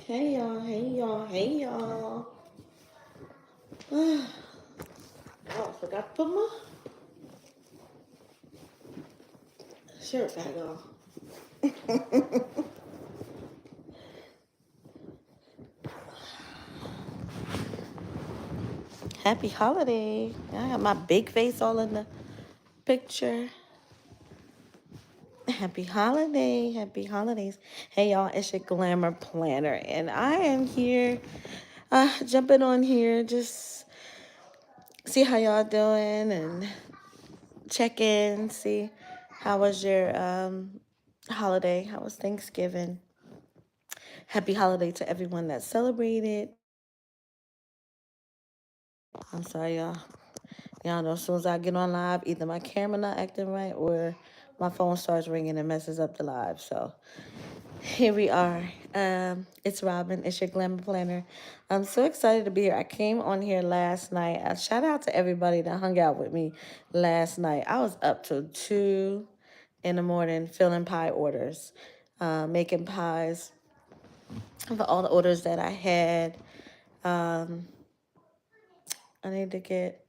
Hey y'all, hey y'all, hey y'all. Oh, I forgot to put my shirt back on. Happy holiday. I have my big face all in the picture. Happy holiday, happy holidays. Hey y'all, it's your glamour planner, and I am here, jumping on here, just see how y'all doing and check in, see how was your holiday, how was Thanksgiving. Happy holiday to everyone that celebrated. I'm sorry, y'all. Y'all know as soon as I get on live, either my camera not acting right or my phone starts ringing and messes up the live. So here we are. It's Robin. It's your glamour planner. I'm so excited to be here. I came on here last night. Shout out to everybody that hung out with me last night. I was up till 2 in the morning filling pie orders, making pies for all the orders that I had. Um, I need to get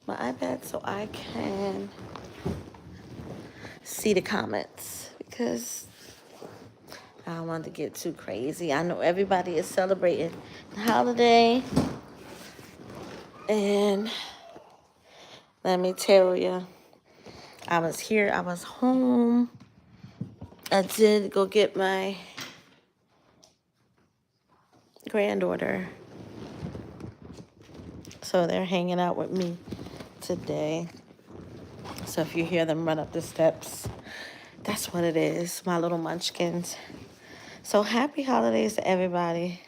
my iPad so I can see the comments because I don't want to get too crazy. I know everybody is celebrating the holiday. And let me tell you, I was here, I was home. I did go get my granddaughter. So they're hanging out with me today. So if you hear them run up the steps, that's what it is, my little munchkins. So happy holidays to everybody.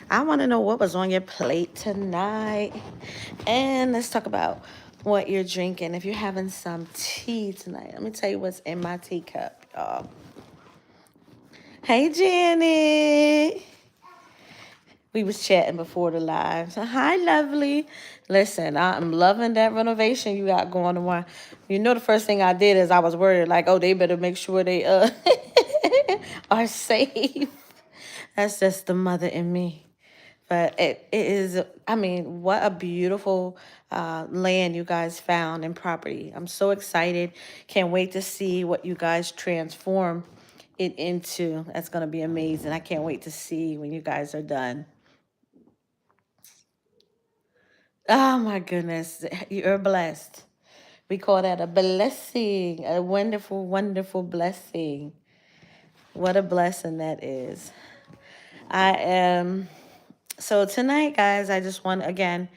I want to know what was on your plate tonight. And let's talk about what you're drinking. If you're having some tea tonight, let me tell you what's in my teacup, y'all. Hey, Janet. We was chatting before the live. So, hi, lovely. Listen, I'm loving that renovation you got going on. You know, the first thing I did is I was worried, like, oh, they better make sure they are safe. That's just the mother in me. But it is, I mean, what a beautiful land you guys found and property. I'm so excited. Can't wait to see what you guys transform it into. That's going to be amazing. I can't wait to see when you guys are done. Oh my goodness. You're blessed. We call that a blessing, a wonderful, wonderful blessing. What a blessing that is. I am. So tonight, guys, I just want, again,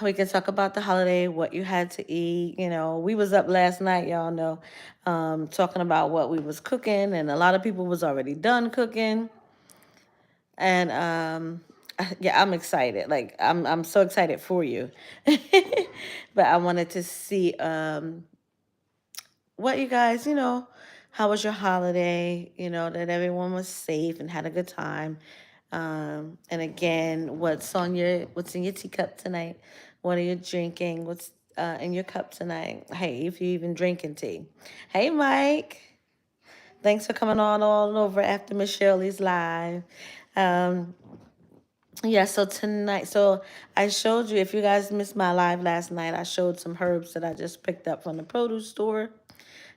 we can talk about the holiday, what you had to eat. You know, we was up last night, y'all know, talking about what we was cooking, and a lot of people was already done cooking. And yeah, I'm excited. Like I'm so excited for you. But I wanted to see what you guys, how was your holiday? You know, that everyone was safe and had a good time. And again, what's in your teacup tonight? What are you drinking? What's in your cup tonight? Hey, if you even drinking tea. Hey, Mike. Thanks for coming on all over after Miss Shirley's live. Um, yeah, so tonight, so I showed you, if you guys missed my live last night, I showed some herbs that I just picked up from the produce store.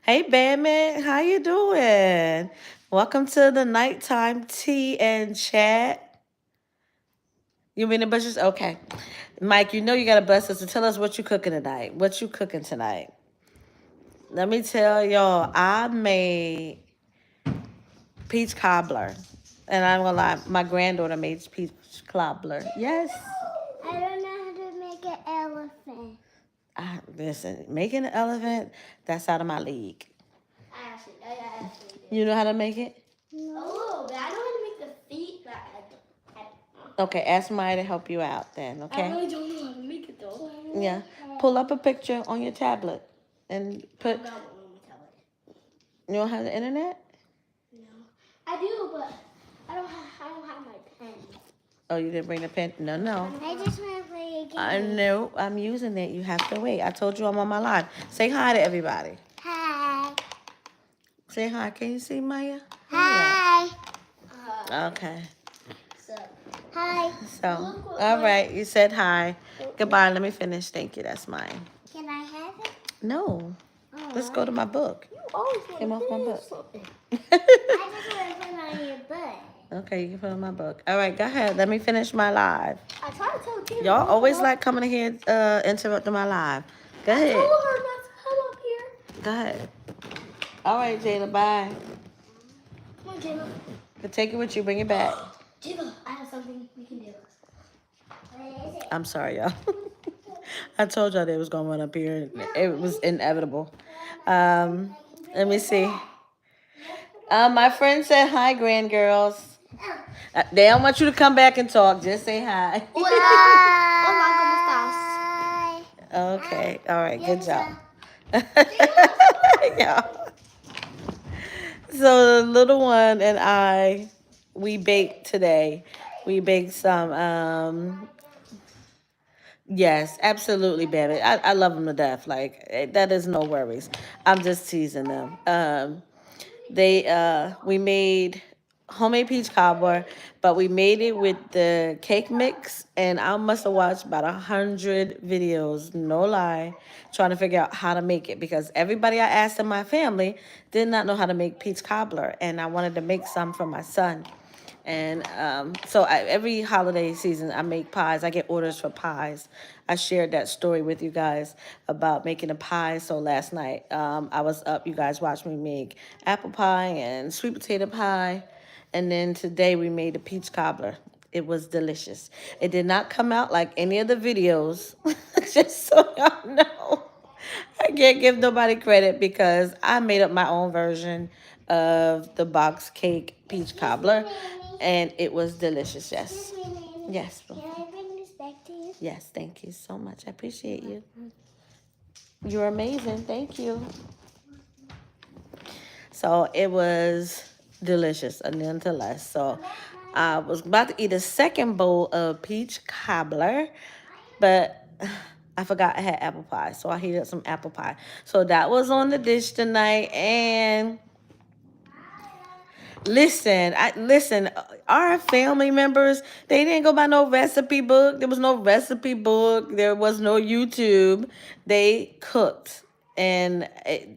Hey, Batman, how you doing? Welcome to the nighttime tea and chat. You mean the bushes? Okay. Mike, you know you got to bless us. So tell us what you cooking tonight. What you cooking tonight? Let me tell y'all, I made peach cobbler. And I'm going to lie, my granddaughter made peach cobbler. Yes. I don't know how to make an elephant. Listen, making an elephant, that's out of my league. I actually did. You know how to make it? No. A little bit. I know how to make the feet, but Okay, ask Maya to help you out then, okay? I really don't know how to make it though. Yeah. Pull up a picture on your tablet and put. I got one on my tablet. You don't have the internet? No. I do, but I don't have my pen. Oh, you didn't bring the pen? No. I just want to play a game. I know. I'm using it. You have to wait. I told you I'm on my live. Say hi to everybody. Hi. Say hi. Can you see Maya? Hi. Okay. So Hi. So, all right, you said hi. Goodbye. Let me finish. Thank you. That's mine. Can I have it? No. Let's go to my book. You always want Came off my book. something. I just want to put it on your butt. Okay, you can put it on my book. All right, go ahead. Let me finish my live. I tried to tell Tina. Y'all always like coming in here interrupting my live. Go I ahead. told her not to come up here. Go ahead. All right, Jayla, bye. Come on, Jayla. Take it with you. Bring it back. Jayla, I have something we can do. What is it? I'm sorry, y'all. I told y'all they was going to run up here. It was inevitable. Let me see. My friend said hi, grand girls. They don't want you to come back and talk. Just say hi. Hola, ¿cómo estás? Okay. All right. Good job. Yeah. So the little one and I, we baked today. We baked some. Yes, absolutely, baby. I love them to death. Like that is no worries. I'm just teasing them. We made homemade peach cobbler, but we made it with the cake mix, and I must have watched about 100 videos, no lie, trying to figure out how to make it because everybody I asked in my family did not know how to make peach cobbler, and I wanted to make some for my son. And every holiday season, I make pies. I get orders for pies. I shared that story with you guys about making a pie. So last night, I was up. You guys watched me make apple pie and sweet potato pie. And then today we made a peach cobbler. It was delicious. It did not come out like any of the videos, just so y'all know. I can't give nobody credit because I made up my own version of the box cake peach cobbler, and it was delicious. Yes. Yes. Can I bring this back to you? Yes. Thank you so much. I appreciate you. You're amazing. Thank you. So it was delicious, nonetheless. So I was about to eat a second bowl of peach cobbler, but I forgot I had apple pie, so I heated up some apple pie. So that was on the dish tonight, and listen. Our family members, they didn't go by no recipe book. There was no recipe book. There was no YouTube. They cooked. And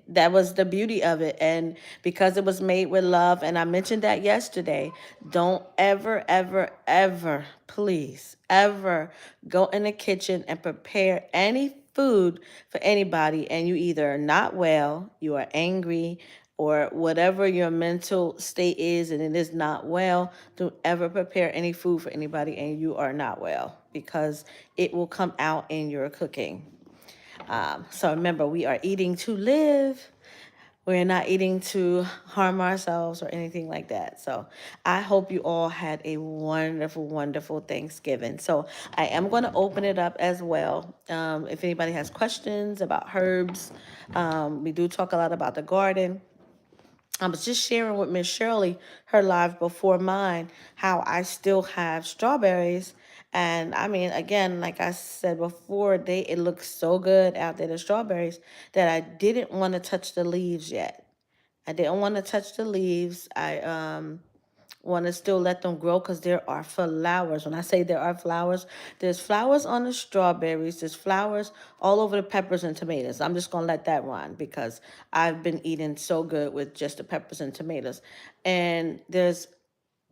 that was the beauty of it. And because it was made with love, and I mentioned that yesterday, don't ever, ever, ever, please, ever go in the kitchen and prepare any food for anybody and you either are not well, you are angry, or whatever your mental state is and it is not well, don't ever prepare any food for anybody and you are not well because it will come out in your cooking. So remember, we are eating to live. We're not eating to harm ourselves or anything like that. So I hope you all had a wonderful, wonderful Thanksgiving. So I am going to open it up as well. If anybody has questions about herbs, we do talk a lot about the garden. I was just sharing with Miss Shirley, her live before mine, how I still have strawberries. And I mean, again, like I said before, it looks so good out there, the strawberries, that I didn't want to touch the leaves yet. I didn't want to touch the leaves. I want to still let them grow because there are flowers. When I say there are flowers, there's flowers on the strawberries. There's flowers all over the peppers and tomatoes. I'm just going to let that run because I've been eating so good with just the peppers and tomatoes. And there's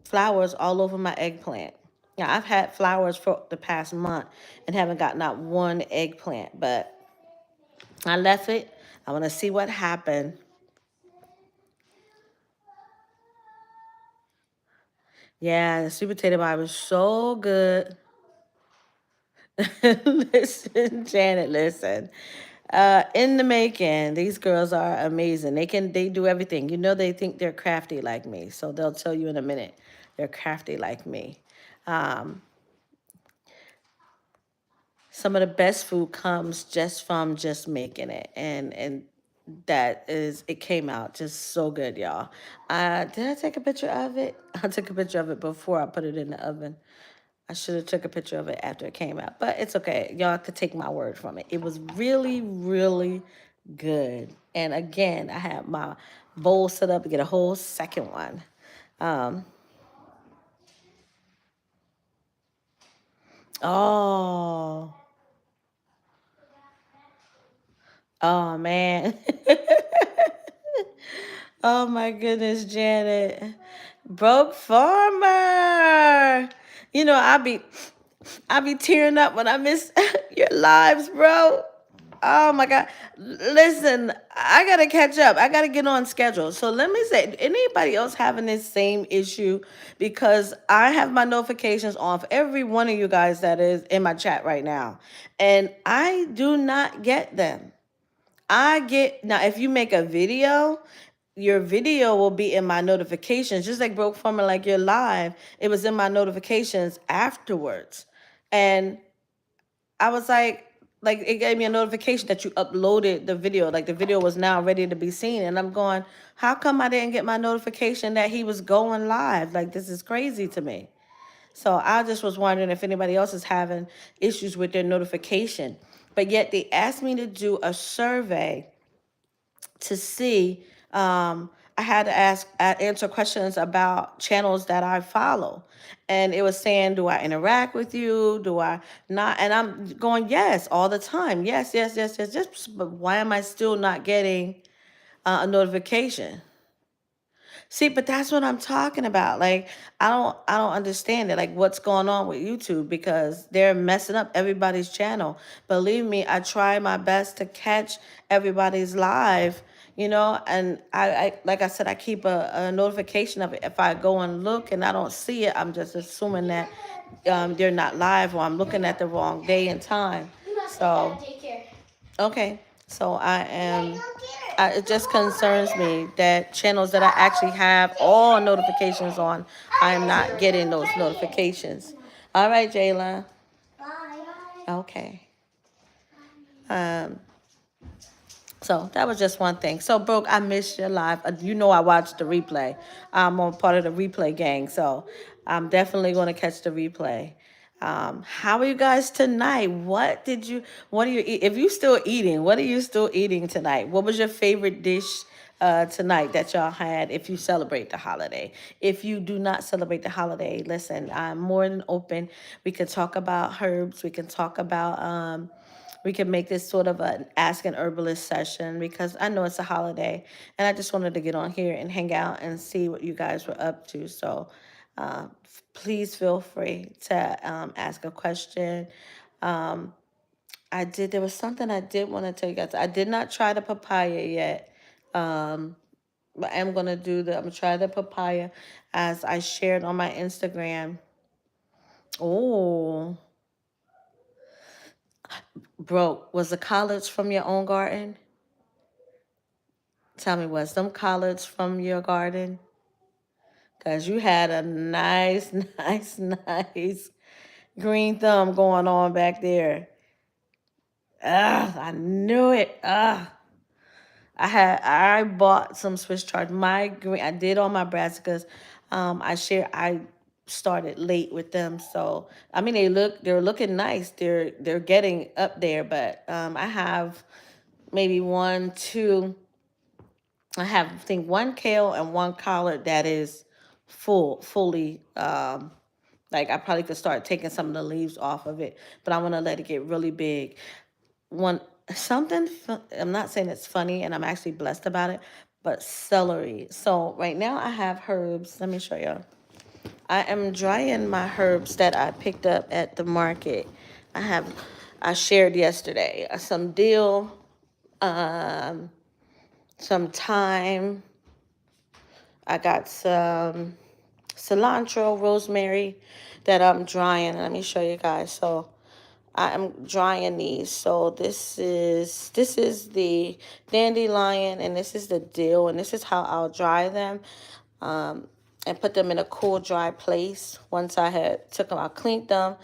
flowers all over my eggplant. Yeah, I've had flowers for the past month and haven't got not one eggplant, but I left it. I want to see what happened. Yeah, the sweet potato pie was so good. Listen, Janet, listen. In the making, these girls are amazing. They do everything. You know, they think they're crafty like me. So they'll tell you in a minute they're crafty like me. Um, some of the best food comes just from just making it. And it came out just so good, y'all. Did I take a picture of it? I took a picture of it before I put it in the oven. I should have took a picture of it after it came out, but it's okay. Y'all could take my word from it. It was really, really good. And again, I had my bowl set up to get a whole second one. Um, Oh. Oh man. Oh my goodness, Janet. Broke farmer. You know, I be tearing up when I miss your lives, bro. Oh my God. Listen, I gotta catch up. I gotta get on schedule. So let me say, anybody else having this same issue? Because I have my notifications on for every one of you guys that is in my chat right now. And I do not get them. I get now if you make a video, your video will be in my notifications, just like broke from it, like you're live. It was in my notifications afterwards. And I was like it gave me a notification that you uploaded the video. Like the video was now ready to be seen. And I'm going, how come I didn't get my notification that he was going live? Like this is crazy to me. So I just was wondering if anybody else is having issues with their notification. But yet they asked me to do a survey to see. I had to answer questions about channels that I follow, and it was saying, "Do I interact with you? Do I not?" And I'm going, "Yes, all the time. Yes, yes, yes, yes." Just, but why am I still not getting a notification? See, but that's what I'm talking about. Like, I don't understand it. Like, what's going on with YouTube because they're messing up everybody's channel. Believe me, I try my best to catch everybody's live, and I like I said, I keep a notification of it. If I go and look and I don't see it, I'm just assuming that they're not live or I'm looking at the wrong day and time. So, okay. So it just concerns me that channels that I actually have all notifications on, I am not getting those notifications. All right, Jayla. Okay. Um, So that was just one thing. So, Brooke, I missed your live. You know, I watched the replay. I'm on part of the replay gang, so I'm definitely going to catch the replay. How are you guys tonight? What are you, if you still eating, what are you still eating tonight? What was your favorite dish tonight that y'all had if you celebrate the holiday? If you do not celebrate the holiday, listen, I'm more than open. We can talk about herbs. We can talk about, we can make this sort of an ask an herbalist session because I know it's a holiday and I just wanted to get on here and hang out and see what you guys were up to. So please feel free to ask a question. Um, there was something I did want to tell you guys. I did not try the papaya yet. But I'm going to I'm going to try the papaya as I shared on my Instagram. Oh, broke. Was the collards from your own garden? Tell me, was them collards from your garden? Because you had a nice, nice, nice green thumb going on back there. Ugh, I knew it. Ugh. I bought some Swiss chard. I did all my brassicas. I started late with them. So I mean they're looking nice. They're getting up there, but I have maybe one, two. I have, I think, one kale and one collard that is fully, like I probably could start taking some of the leaves off of it, but I want to let it get really big. One, I'm not saying it's funny and I'm actually blessed about it, but celery. So right now I have herbs. Let me show you. I am drying my herbs that I picked up at the market. I shared yesterday some dill, um, some thyme. I got some cilantro, rosemary that I'm drying. Let me show you guys. So I am drying these. So this is the dandelion and this is the dill and this is how I'll dry them. And put them in a cool, dry place. Once I had took them, I cleaned them.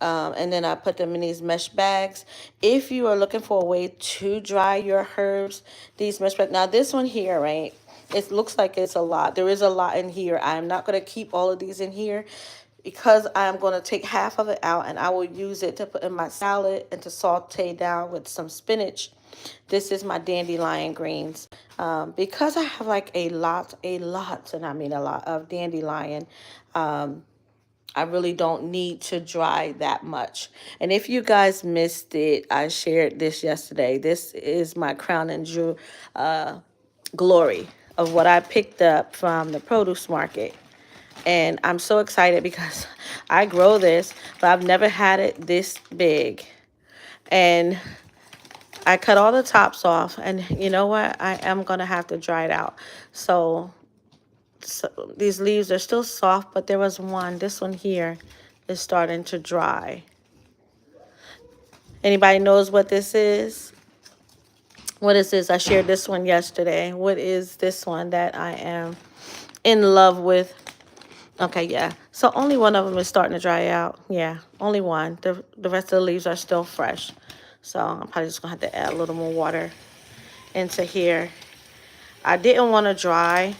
And then I put them in these mesh bags. If you are looking for a way to dry your herbs, these mesh bags. Now this one here, right? It looks like it's a lot. There is a lot in here. I'm not going to keep all of these in here because I'm going to take half of it out and I will use it to put in my salad and to saute down with some spinach. This is my dandelion greens. Because I have like a lot, and I mean a lot of dandelion. I really don't need to dry that much. And if you guys missed it, I shared this yesterday. This is my crown and jewel glory of what I picked up from the produce market. And I'm so excited because I grow this, but I've never had it this big. And I cut all the tops off, and you know what? I am going to have to dry it out. So these leaves are still soft, but there was one, this one here, is starting to dry. Anybody knows what this is? What is this? I shared this one yesterday. What is this one that I am in love with? Okay, yeah. So only one of them is starting to dry out. Yeah, only one. The rest of the leaves are still fresh. So I'm probably just going to have to add a little more water into here. I didn't want to dry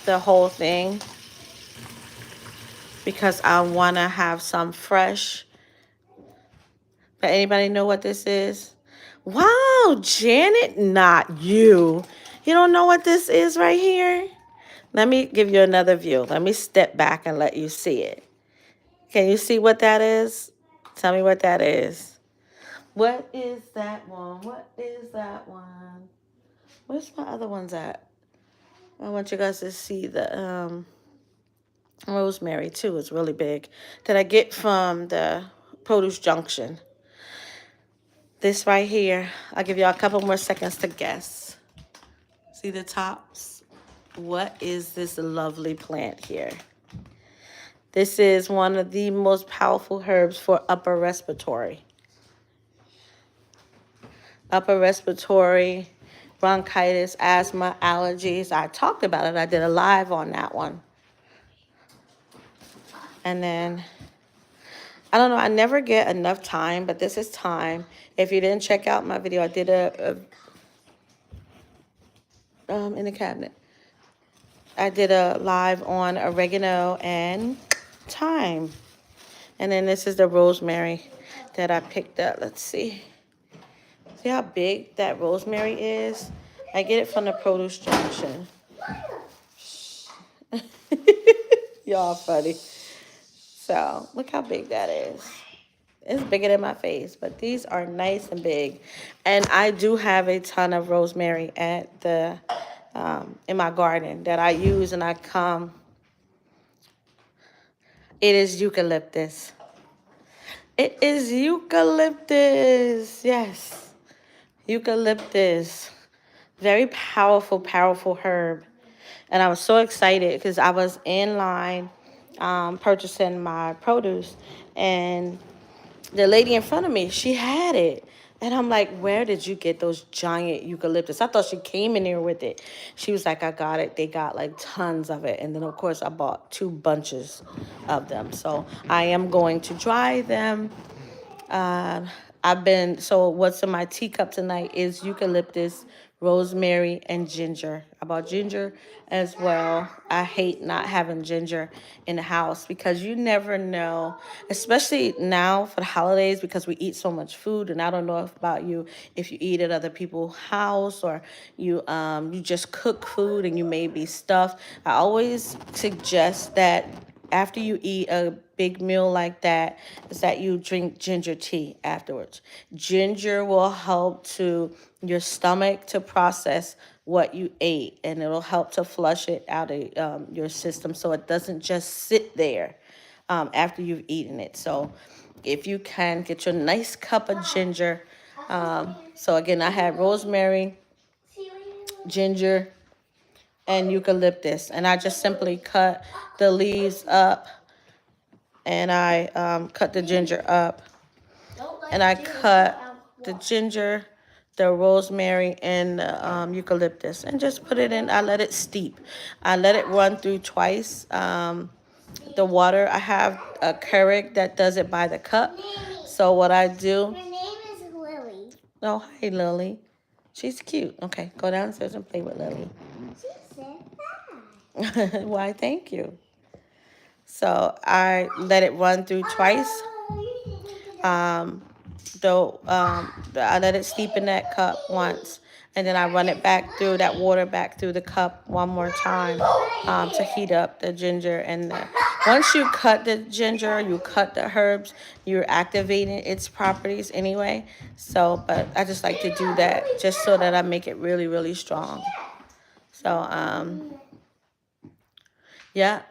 the whole thing because I want to have some fresh. But anybody know what this is? Wow, Janet, not you. You don't know what this is right here? Let me give you another view. Let me step back and let you see it. Can you see what that is? Tell me what that is. What is that one? What is that one? Where's my other ones at? I want you guys to see the rosemary too. It's really big. That I get from the produce junction. This right here. I'll give y'all a couple more seconds to guess. See the tops? What is this lovely plant here? This is one of the most powerful herbs for upper respiratory. Upper respiratory, bronchitis, asthma, allergies. I talked about it. I did a live on that one. And then, I don't know, I never get enough time, but this is time. If you didn't check out my video, I did in the cabinet. I did a live on oregano and thyme. And then this is the rosemary that I picked up. Let's see. See how big that rosemary is? I get it from the produce junction. Y'all funny. So look how big that is. It's bigger than my face, but these are nice and big. And I do have a ton of rosemary at the in my garden that I use, and I come. It is eucalyptus. It is eucalyptus. Yes. Eucalyptus. Very powerful, powerful herb. And I was so excited because I was in line purchasing my produce, and the lady in front of me, she had it. And I'm like, where did you get those giant eucalyptus? I thought she came in there with it. She was like, I got it. They got like tons of it. And then, of course, I bought 2 bunches of them. So I am going to dry them. So what's in my teacup tonight is eucalyptus, rosemary, and ginger. I bought ginger as well. I hate not having ginger in the house because you never know, especially now for the holidays because we eat so much food. And I don't know about you, if you eat at other people's house or you just cook food and you may be stuffed. I always suggest that after you eat a big meal like that, is that you drink ginger tea afterwards. Ginger will help to your stomach to process what you ate, and it'll help to flush it out of your system so it doesn't just sit there after you've eaten it. So if you can, get your nice cup of ginger. So again, I had rosemary, ginger, and eucalyptus, and I just simply cut the leaves up, and I cut the ginger up, and I cut the ginger, the rosemary, and the eucalyptus, and just put it in. I let it steep. I let it run through twice. The water, I have a Keurig that does it by the cup. So what I do. Her name is Lily. Oh, hi, Lily. She's cute. Okay, go downstairs and play with Lily. She said hi. Why, thank you. So I let it run through twice. I let it steep in that cup once, and then I run it back through that water back through the cup one more time to heat up the ginger and the once you cut the ginger, you cut the herbs, you're activating its properties anyway. So, but I just like to do that just so that I make it really, really strong. So, yeah.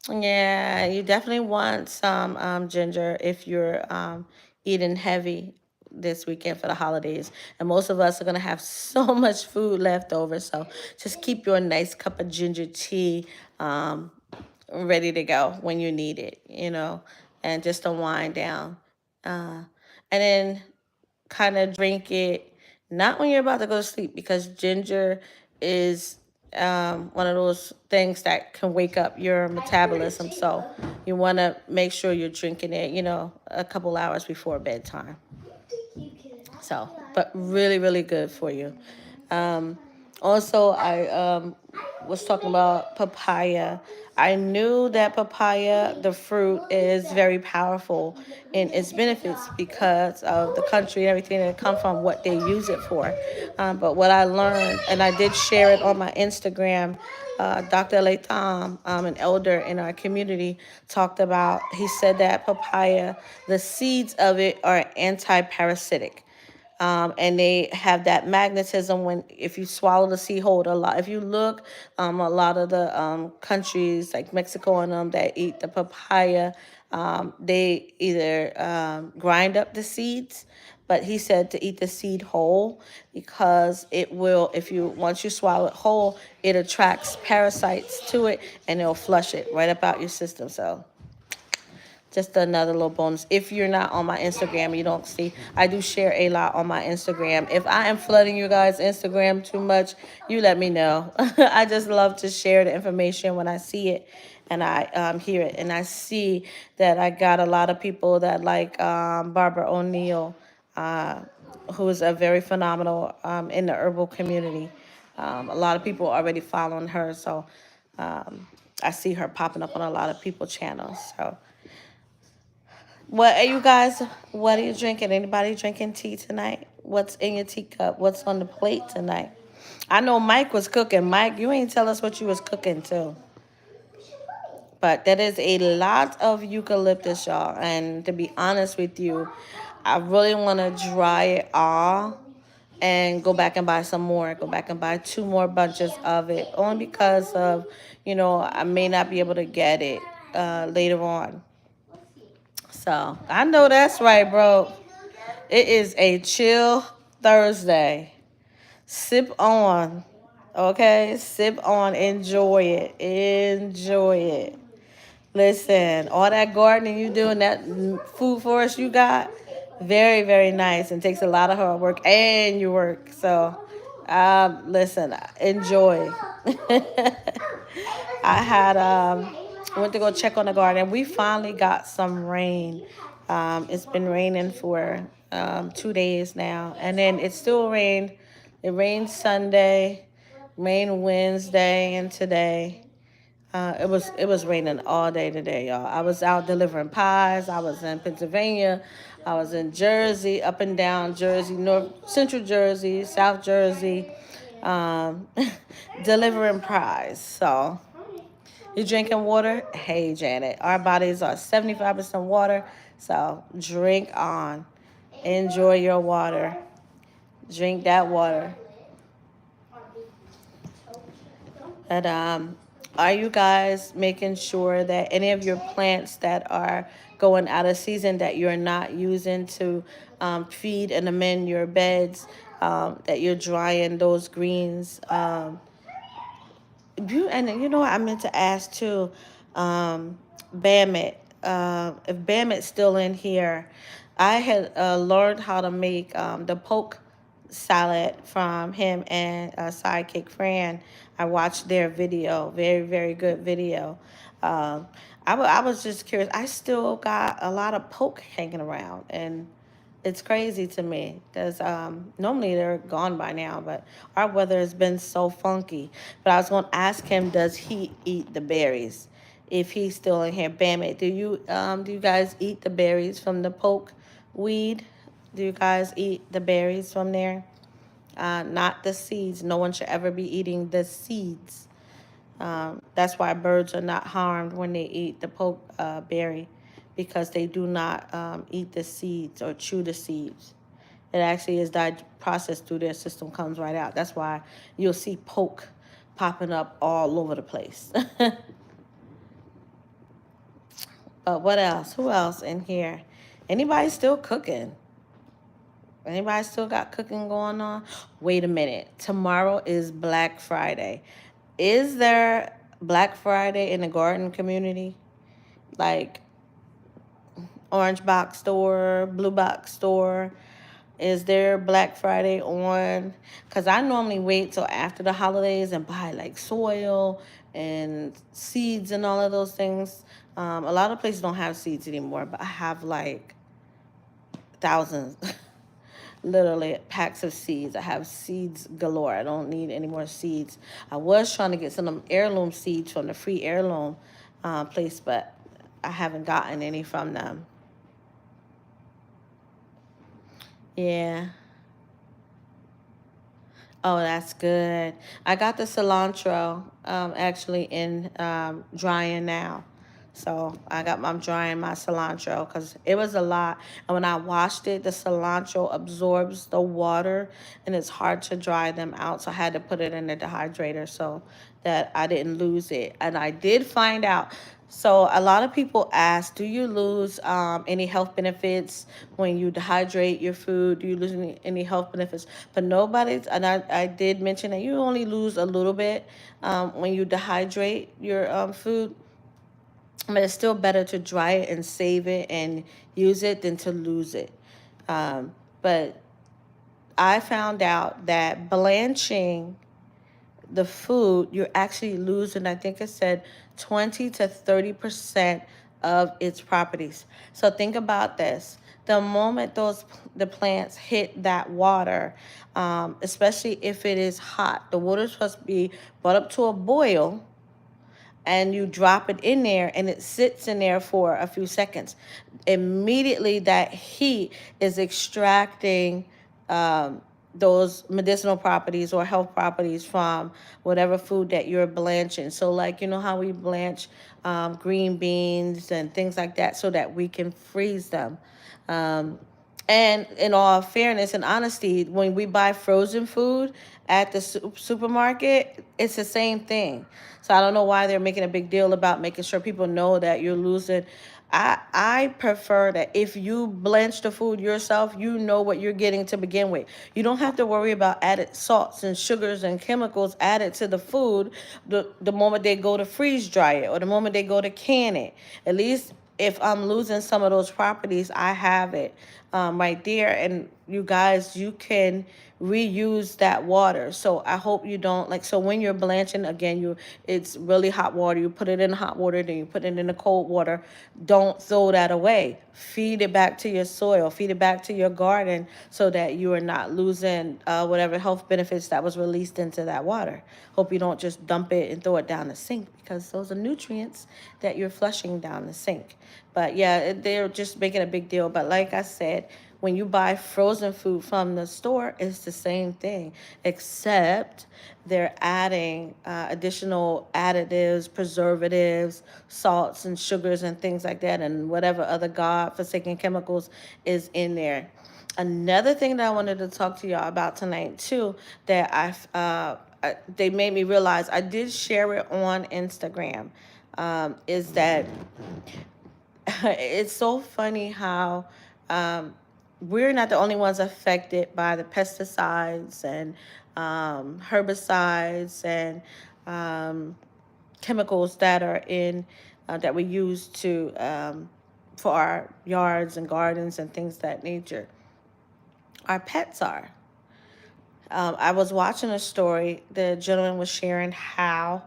Yeah, you definitely want some ginger if you're eating heavy this weekend for the holidays. And most of us are going to have so much food left over. So just keep your nice cup of ginger tea ready to go when you need it, and just to wind down. And then kind of drink it not when you're about to go to sleep, because ginger is one of those things that can wake up your metabolism. So you want to make sure you're drinking it, a couple hours before bedtime. So, but really, really good for you. Um, Also, I was talking about papaya. I knew that papaya, the fruit, is very powerful in its benefits because of the country and everything that it come from, what they use it for. But what I learned, and I did share it on my Instagram, Dr. Latham, an elder in our community, talked about, he said that papaya, the seeds of it are anti-parasitic. And they have that magnetism when if you swallow the seed whole. A lot, if you look, a lot of the countries like Mexico and them that eat the papaya, they either grind up the seeds, but he said to eat the seed whole because it will, if you once you swallow it whole, it attracts parasites to it and it'll flush it right up out your system. So just another little bonus. If you're not on my Instagram, you don't see. I do share a lot on my Instagram. If I am flooding you guys' Instagram too much, you let me know. I just love to share the information when I see it and I hear it. And I see that I got a lot of people that like Barbara O'Neill, who is a very phenomenal in the herbal community. A lot of people already following her. So I see her popping up on a lot of people's channels. So what are you guys? What are you drinking? Anybody drinking tea tonight? What's in your teacup? What's on the plate tonight? I know Mike was cooking. Mike, you ain't tell us what you was cooking too. But that is a lot of eucalyptus, y'all. And to be honest with you, I really want to dry it all and go back and buy some more. Go back and buy 2 more bunches of it, only because of, I may not be able to get it later on. So I know that's right, bro. It is a chill Thursday. Sip on, okay? Sip on. Enjoy it. Enjoy it. Listen, all that gardening you doing, that food forest you got, very, very nice, and takes a lot of hard work and you work. So, listen, enjoy. I had went to go check on the garden. We finally got some rain. It's been raining for 2 days now, and then it still rained. It rained Sunday, rained Wednesday, and today. It was raining all day today, y'all. I was out delivering pies. I was in Pennsylvania. I was in Jersey, up and down Jersey, North Central Jersey, South Jersey, um, delivering pies. So you drinking water? Hey, Janet. Our bodies are 75% water, so drink on. Enjoy your water. Drink that water. And are you guys making sure that any of your plants that are going out of season that you're not using to feed and amend your beds, that you're drying those greens? And you know what I meant to ask too, Bamit. If Bamit's still in here, I had learned how to make the poke salad from him and sidekick Fran. I watched their video, very very good video. I was just curious. I still got a lot of poke hanging around, and it's crazy to me because normally they're gone by now, but our weather has been so funky. But I was going to ask him, does he eat the berries? If he's still in here, Bam, do you guys eat the berries from the poke weed? Do you guys eat the berries from there? Not the seeds. No one should ever be eating the seeds. That's why birds are not harmed when they eat the poke berry, because they do not eat the seeds or chew the seeds. It actually is processed through their system, comes right out. That's why you'll see poke popping up all over the place. But what else? Who else in here? Anybody still cooking? Anybody still got cooking going on? Wait a minute. Tomorrow is Black Friday. Is there Black Friday in the garden community? Like Orange Box Store, Blue Box Store? Is there Black Friday on? Because I normally wait till after the holidays and buy like soil and seeds and all of those things. A lot of places don't have seeds anymore, but I have like thousands, literally packs of seeds. I have seeds galore. I don't need any more seeds. I was trying to get some of them heirloom seeds from the free heirloom place, but I haven't gotten any from them. Yeah. Oh, that's good. I got the cilantro actually in drying now. So I'm drying my cilantro because it was a lot. And when I washed it, the cilantro absorbs the water and it's hard to dry them out. So I had to put it in the dehydrator so that I didn't lose it. And I did find out. So a lot of people ask, do you lose any health benefits when you dehydrate your food? Do you lose any health benefits? But nobody's, and I did mention that you only lose a little bit when you dehydrate your food. But it's still better to dry it and save it and use it than to lose it. But I found out that blanching the food, you're actually losing, I think it said 20 to 30% of its properties. So think about this. The moment the plants hit that water, especially if it is hot, the water is supposed to be brought up to a boil, and you drop it in there and it sits in there for a few seconds. Immediately that heat is extracting those medicinal properties or health properties from whatever food that you're blanching. So like, you know how we blanch green beans and things like that so that we can freeze them. And in all fairness and honesty, when we buy frozen food at the supermarket, it's the same thing. So I don't know why they're making a big deal about making sure people know that you're losing. I prefer that if you blanch the food yourself, you know what you're getting to begin with. You don't have to worry about added salts and sugars and chemicals added to the food the moment they go to freeze dry it or the moment they go to can it. At least if I'm losing some of those properties, I have it right there. And you guys, you can reuse that water. So I hope you don't like. So when you're blanching, again, it's really hot water. You put it in hot water, then you put it in the cold water. Don't throw that away. Feed it back to your soil. Feed it back to your garden so that you are not losing whatever health benefits that was released into that water. Hope you don't just dump it and throw it down the sink, because those are nutrients that you're flushing down the sink. But yeah, they're just making a big deal. But like I said, when you buy frozen food from the store, it's the same thing, except they're adding additional additives, preservatives, salts and sugars and things like that, and whatever other God-forsaken chemicals is in there. Another thing that I wanted to talk to y'all about tonight too, that they made me realize, I did share it on Instagram, is that it's so funny how we're not the only ones affected by the pesticides and herbicides and chemicals that are in that we use to for our yards and gardens and things of that nature. Our pets are. I was watching a story. The gentleman was sharing how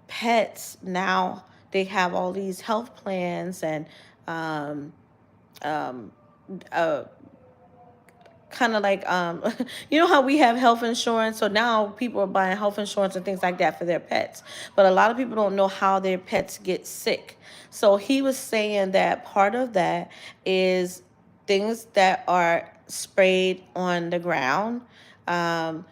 pets now, they have all these health plans and um, um, uh, kind of like you know how we have health insurance, so now people are buying health insurance and things like that for their pets, but a lot of people don't know how their pets get sick. So he was saying that part of that is things that are sprayed on the ground.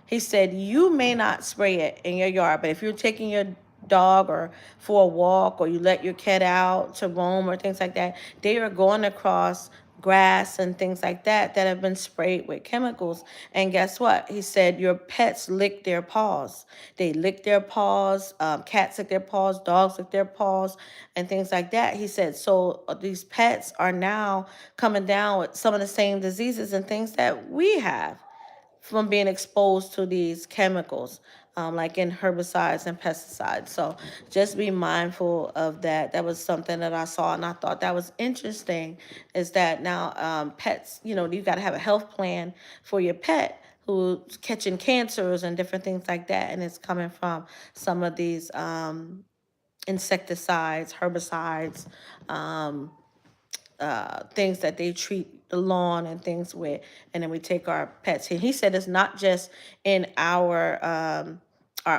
He said you may not spray it in your yard, but if you're taking your dog or for a walk, or you let your cat out to roam or things like that, they are going across grass and things like that that have been sprayed with chemicals. And guess what? He said your pets lick their paws. They lick their paws. Cats lick their paws. Dogs lick their paws, and things like that. He said so. These pets are now coming down with some of the same diseases and things that we have from being exposed to these chemicals, like in herbicides and pesticides. So just be mindful of that. That was something that I saw, and I thought that was interesting. Is that now pets, you got to have a health plan for your pet who's catching cancers and different things like that, and it's coming from some of these insecticides, herbicides, um, things that they treat the lawn and things with, and then we take our pets. And he said it's not just in our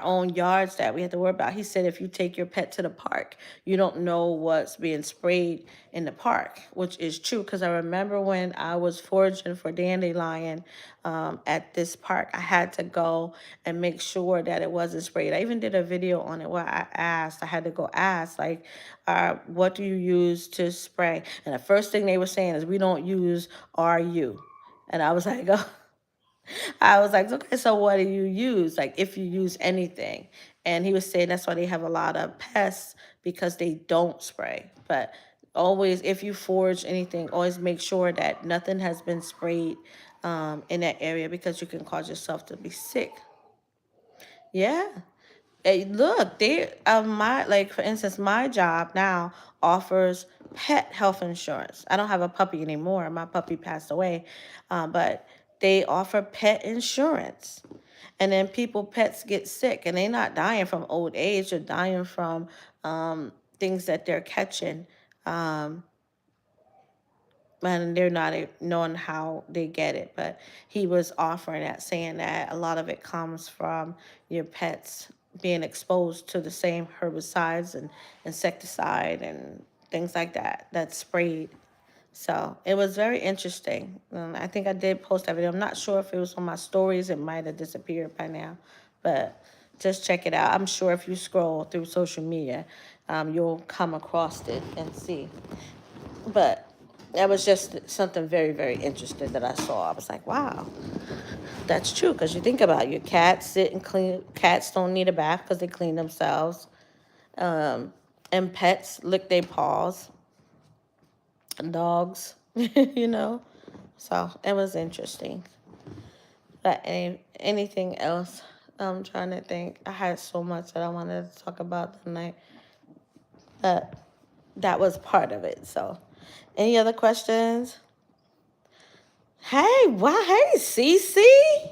own yards that we have to worry about. He said if you take your pet to the park, you don't know what's being sprayed in the park, which is true. Because I remember when I was foraging for dandelion at this park, I had to go and make sure that it wasn't sprayed. I even did a video on it where I had to go ask, like, what do you use to spray? And the first thing they were saying is, we don't use RU. And I was like, oh, I was like, okay, so what do you use? Like, if you use anything. And he was saying that's why they have a lot of pests, because they don't spray. But always, if you forage anything, always make sure that nothing has been sprayed in that area, because you can cause yourself to be sick. Yeah. Hey, look, my, like, for instance, my job now offers pet health insurance. I don't have a puppy anymore. My puppy passed away, but they offer pet insurance. And then pets get sick, and they're not dying from old age. They're dying from things that they're catching. Um, and they're not knowing how they get it. But he was offering that, saying that a lot of it comes from your pets being exposed to the same herbicides and insecticide and things like that that's sprayed. So it was very interesting. I think I did post that video. I'm not sure if it was on my stories. It might have disappeared by now, but just check it out. I'm sure if you scroll through social media, you'll come across it and see. But that was just something very, very interesting that I saw. I was like, wow, that's true. Because you think about it, your cats sit and clean. Cats don't need a bath because they clean themselves. And pets lick their paws. And dogs, you know. So it was interesting. But anything else? I'm trying to think. I had so much that I wanted to talk about tonight. But that was part of it. So, any other questions? Hey, wow, hey, Cece.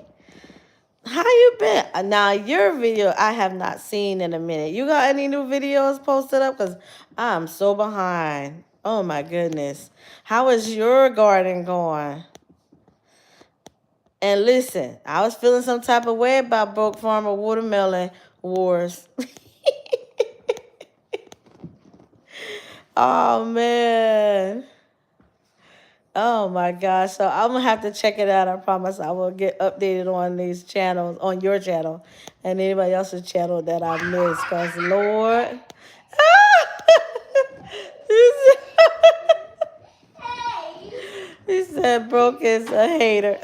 How you been? Now, your video I have not seen in a minute. You got any new videos posted up? Because I'm so behind. Oh, my goodness. How is your garden going? And listen, I was feeling some type of way about Broke Farmer Watermelon Wars. Oh, man. Oh my gosh. So I'm gonna have to check it out. I promise I will get updated on these channels, on your channel and anybody else's channel that I missed. Cause Lord. He said Broke is a hater.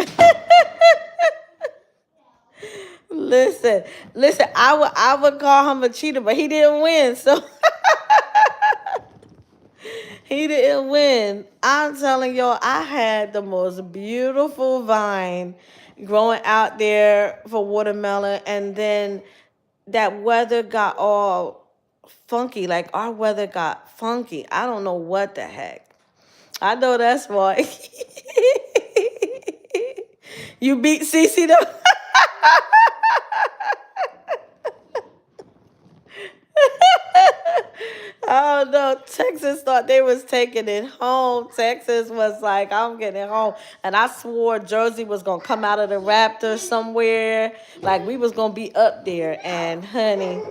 Listen, I would call him a cheater, but he didn't win, so he didn't win. I'm telling y'all, I had the most beautiful vine growing out there for watermelon, and then that weather got all funky. Like, our weather got funky. I don't know what the heck. I know that's why. You beat Cece though. Oh no, Texas thought they was taking it home. Texas was like, I'm getting it home. And I swore Jersey was gonna come out of the Raptors somewhere. Like, we was gonna be up there. And honey,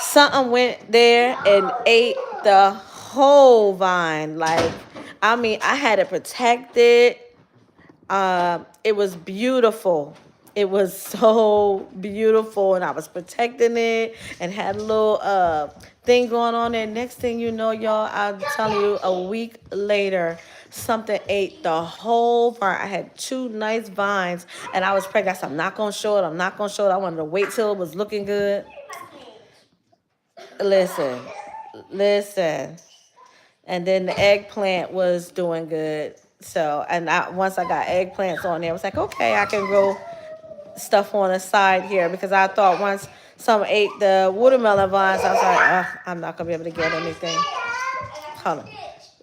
something went there and ate the whole vine. Like, I mean, I had to protect it. It was beautiful. It was so beautiful, and I was protecting it and had a little thing going on there. Next thing you know, y'all, I'm telling you, a week later, something ate the whole part. I had two nice vines, and I was pregnant. I said, I'm not gonna show it. I'm not gonna show it. I wanted to wait till it was looking good. Listen, listen. And then the eggplant was doing good. So, and once I got eggplants on there, I was like, okay, I can grow stuff on the side here, because I thought once some ate the watermelon vines, I was like, oh, I'm not gonna be able to get anything. Hold on,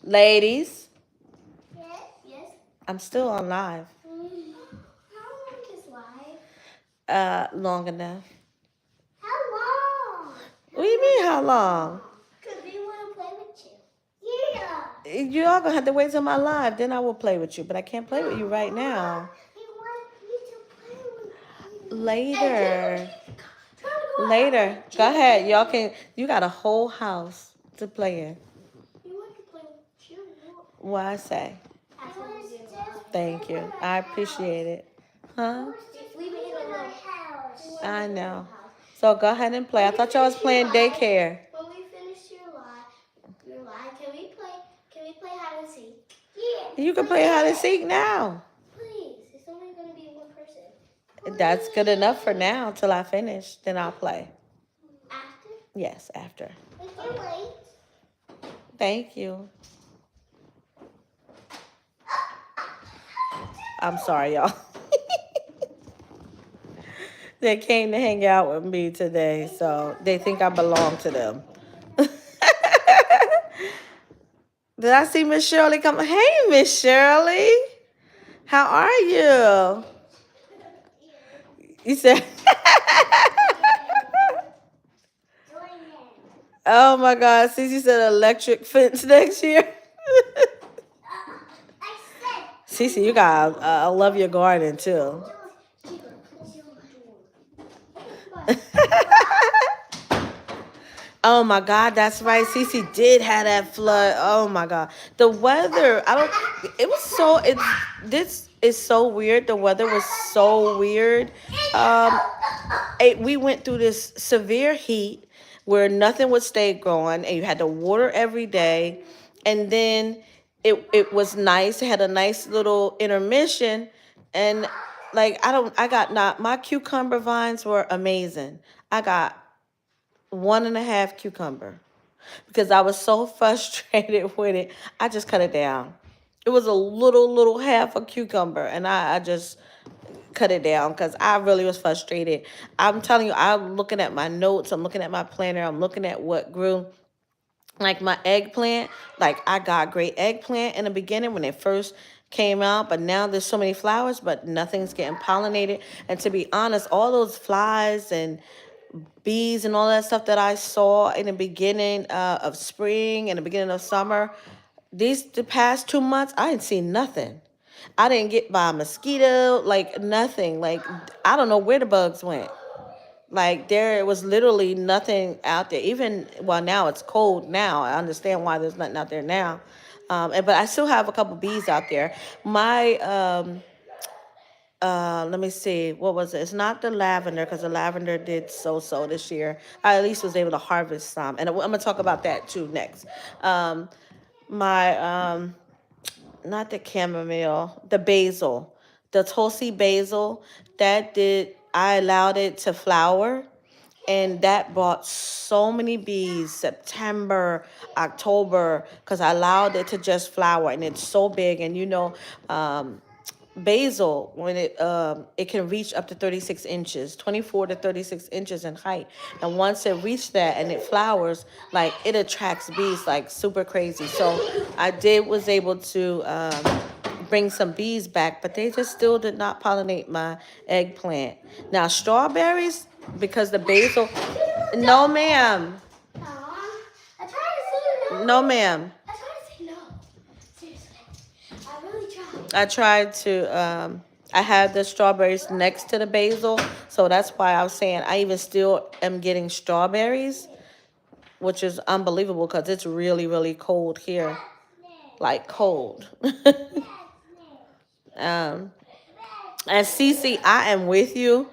ladies, Yes. Yes. I'm still on live. How long is live? Long enough. How long? What do you mean, how long? Because we want to play with you. Yeah. You all gonna have to wait till my live, then I will play with you. But I can't play with you right now. We want you to play with you. Later. Later. Go ahead. Y'all can. You got a whole house to play in. We want to play with you. What I say? Thank you. I appreciate it. Huh? We made a little house. I know. So go ahead and play. I thought y'all was playing daycare. When we finish your live, can we play hide and seek? Yeah. You can play hide and seek now. Please. It's only gonna be one person. That's good enough for now till I finish. Then I'll play. After? Yes, after. We can wait. Thank you. I'm sorry, y'all. They came to hang out with me today, so they think I belong to them. Did I see Miss Shirley come? Hey, Miss Shirley. How are you? You said, oh my God. Cece said electric fence next year. Cece, you got, I love your garden too. Oh my God, that's right. Cece did have that flood. Oh my God. The weather, it was so, this is so weird. The weather was so weird. We went through this severe heat where nothing would stay growing and you had to water every day. And then it was nice. It had a nice little intermission. And like, my cucumber vines were amazing. I got 1.5 cucumber because I was so frustrated with it. I just cut it down. It was a little half a cucumber, and I just cut it down because I really was frustrated. I'm telling you, I'm looking at my notes, I'm looking at my planner, I'm looking at what grew. Like my eggplant, like I got great eggplant in the beginning when it first came out, but now there's so many flowers, but nothing's getting pollinated. And to be honest, all those flies and bees and all that stuff that I saw in the beginning of spring and the beginning of summer, the past 2 months, I didn't see nothing. I didn't get by a mosquito, like nothing. Like, I don't know where the bugs went. Like, there was literally nothing out there. Even, well, now it's cold now. I understand why there's nothing out there now. But I still have a couple bees out there. Let me see, what was it? It's not the lavender, because the lavender did so this year. I at least was able to harvest some, and I'm gonna talk about that too next. My not the chamomile, the basil, the Tulsi basil, I allowed it to flower, and that brought so many bees September, October, because I allowed it to just flower, and it's so big. And basil, when it can reach up to 36 inches, 24 to 36 inches in height. And once it reached that and it flowers, like, it attracts bees like super crazy. So was able to bring some bees back, but they just still did not pollinate my eggplant. Now strawberries, because the basil, no ma'am, I tried to say no. no ma'am. I tried to say no. Seriously. I really tried. I tried to, I had the strawberries next to the basil, so that's why I was saying I even still am getting strawberries, which is unbelievable because it's really cold here, like cold. And Cece, I am with you.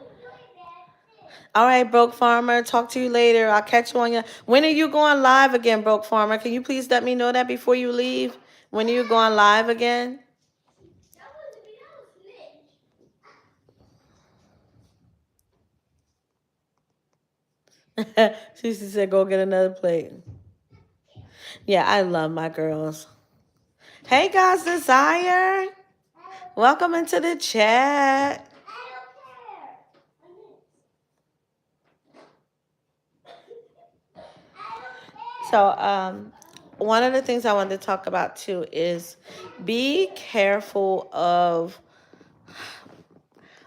All right, Broke Farmer. Talk to you later. I'll catch you on your. When are you going live again, Broke Farmer? Can you please let me know that before you leave? When are you going live again? Cece said, "Go get another plate." Yeah, I love my girls. Hey, God's Desire. Welcome into the chat. So, one of the things I wanted to talk about too is be careful of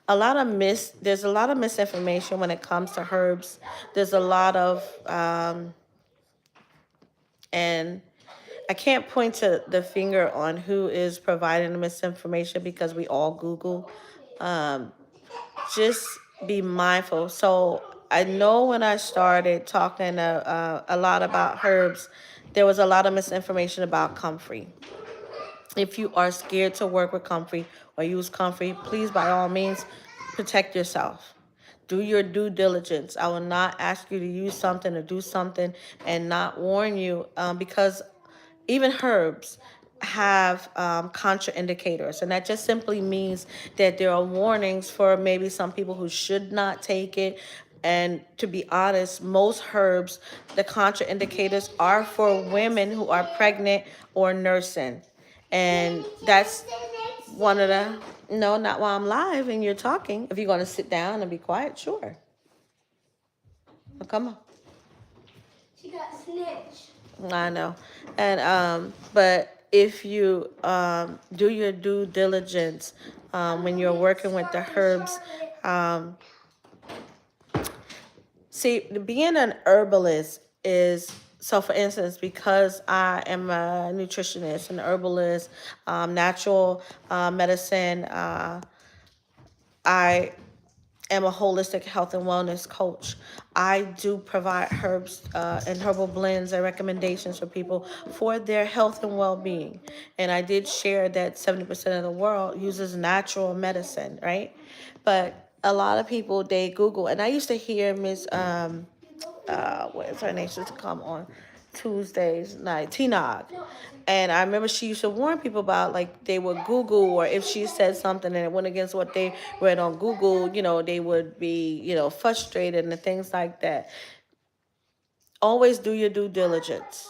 there's a lot of misinformation when it comes to herbs. There's a lot of and I can't point to the finger on who is providing the misinformation because we all Google. Um, just be mindful. So I know when I started talking a lot about herbs, there was a lot of misinformation about comfrey. If you are scared to work with comfrey or use comfrey, please by all means protect yourself. Do your due diligence. I will not ask you to use something or do something and not warn you because even herbs have contraindicators, and that just simply means that there are warnings for maybe some people who should not take it. And to be honest, most herbs, the contraindicators are for women who are pregnant or nursing. And that's one of the, no, not while I'm live and you're talking. If you're going to sit down and be quiet, sure. Well, come on. She got snitched. I know. And but if you do your due diligence when you're working with the herbs, see, being an herbalist is, so for instance, because I am a nutritionist, an herbalist, natural medicine, I am a holistic health and wellness coach. I do provide herbs and herbal blends and recommendations for people for their health and well-being. And I did share that 70% of the world uses natural medicine, right? But a lot of people, they Google, and I used to hear Miss what is her name? She used to come on Tuesdays night, T-Nog. And I remember she used to warn people about, like, they would Google, or if she said something and it went against what they read on Google, they would be, frustrated and things like that. Always do your due diligence.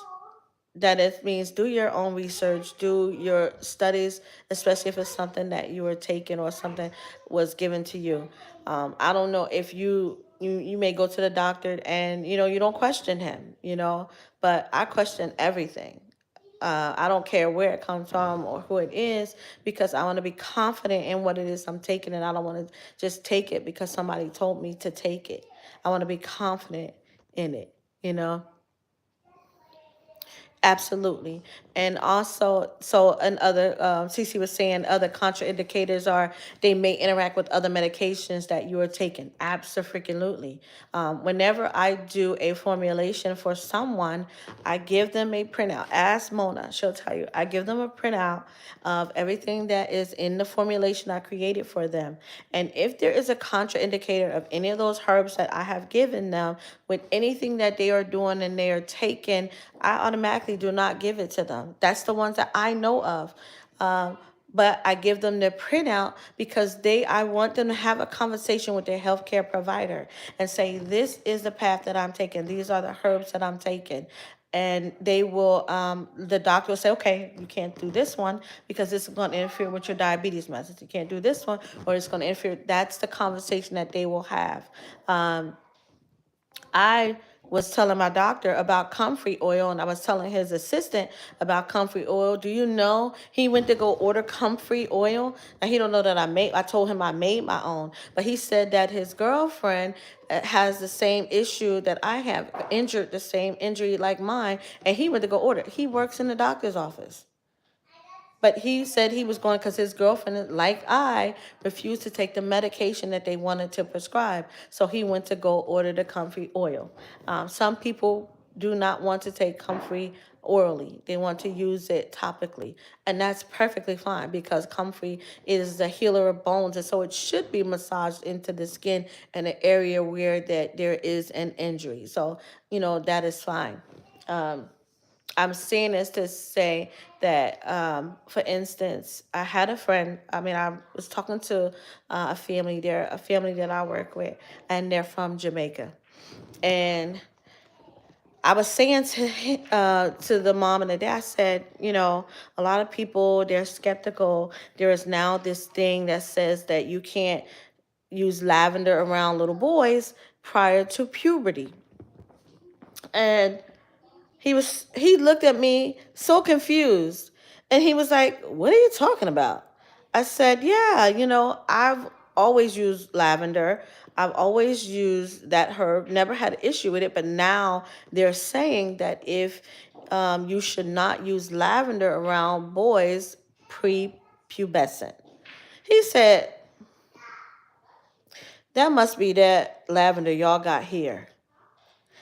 That it means do your own research, do your studies, especially if it's something that you were taking or something was given to you. I don't know if you may go to the doctor and you don't question him, but I question everything. I don't care where it comes from or who it is, because I want to be confident in what it is I'm taking, and I don't want to just take it because somebody told me to take it. I want to be confident in it, you know. Absolutely. And also, so another, Cece was saying other contraindicators are they may interact with other medications that you are taking. Absolutely. Whenever I do a formulation for someone, I give them a printout. Ask Mona, she'll tell you. I give them a printout of everything that is in the formulation I created for them. And if there is a contraindicator of any of those herbs that I have given them with anything that they are doing and they are taking, I automatically do not give it to them. That's the ones that I know of. But I give them the printout because I want them to have a conversation with their healthcare provider and say, this is the path that I'm taking. These are the herbs that I'm taking. And they will, the doctor will say, okay, you can't do this one because this is going to interfere with your diabetes message. You can't do this one or it's going to interfere. That's the conversation that they will have. I was telling my doctor about comfrey oil, and I was telling his assistant about comfrey oil. Do you know he went to go order comfrey oil? And he don't know that I told him I made my own. But he said that his girlfriend has the same issue that I have, injured the same injury like mine, and he went to go order. He works in the doctor's office. But he said he was going because his girlfriend, like I, refused to take the medication that they wanted to prescribe. So he went to go order the comfrey oil. Some people do not want to take comfrey orally. They want to use it topically. And that's perfectly fine because comfrey is the healer of bones. And so it should be massaged into the skin in an area where that there is an injury. So, that is fine. I'm saying this to say that, for instance, I had a friend. I mean, I was talking to a family. They're a family that I work with, and they're from Jamaica. And I was saying to the mom and the dad, I said, a lot of people, they're skeptical. There is now this thing that says that you can't use lavender around little boys prior to puberty. And he looked at me so confused, and he was like, "What are you talking about?" I said, "Yeah, I've always used lavender. I've always used that herb, never had an issue with it, but now they're saying that if you should not use lavender around boys pre-pubescent." He said, "That must be that lavender y'all got here."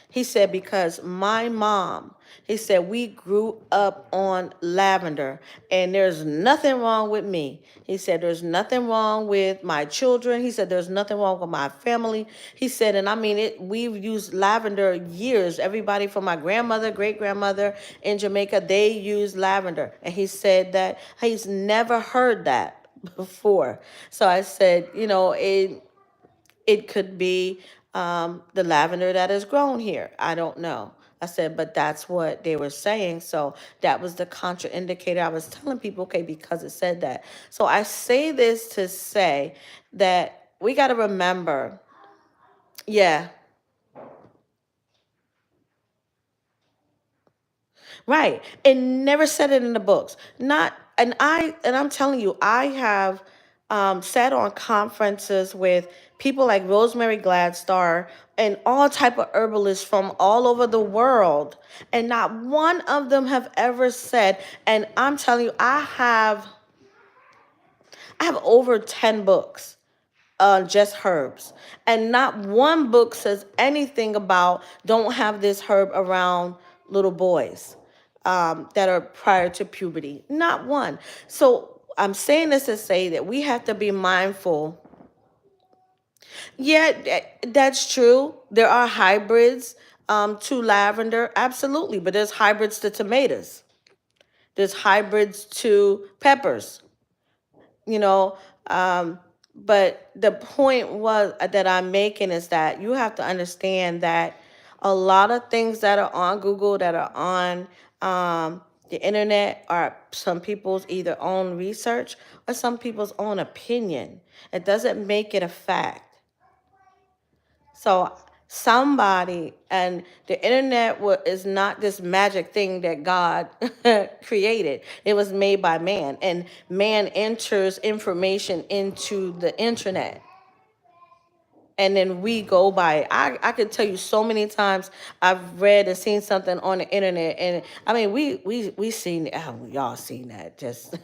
He said, because my mom, he said, we grew up on lavender, and there's nothing wrong with me. He said, there's nothing wrong with my children. He said, there's nothing wrong with my family. He said, and I mean, we've used lavender years. Everybody from my grandmother, great grandmother in Jamaica, they use lavender. And he said that he's never heard that before. So I said, it could be the lavender that is grown here. I don't know. I said, but that's what they were saying. So that was the contraindicator. I was telling people, okay, because it said that. So I say this to say that we got to remember, yeah, right. It never said it in the books. Not and I'm telling you, I have sat on conferences with people like Rosemary Gladstar and all type of herbalists from all over the world, and not one of them have ever said. And I'm telling you, I have over 10 books, just herbs. And not one book says anything about don't have this herb around little boys that are prior to puberty. Not one. So I'm saying this to say that we have to be mindful. Yeah, that's true. There are hybrids to lavender, absolutely. But there's hybrids to tomatoes. There's hybrids to peppers. you know um but the point was that I'm making is that you have to understand that a lot of things that are on Google, that are on the internet, are some people's either own research or some people's own opinion. It doesn't make it a fact. So somebody, and the internet is not this magic thing that God created. It was made by man, and man enters information into the internet, and then we go by it. I could tell you so many times I've read and seen something on the internet, and I mean we seen, y'all seen that just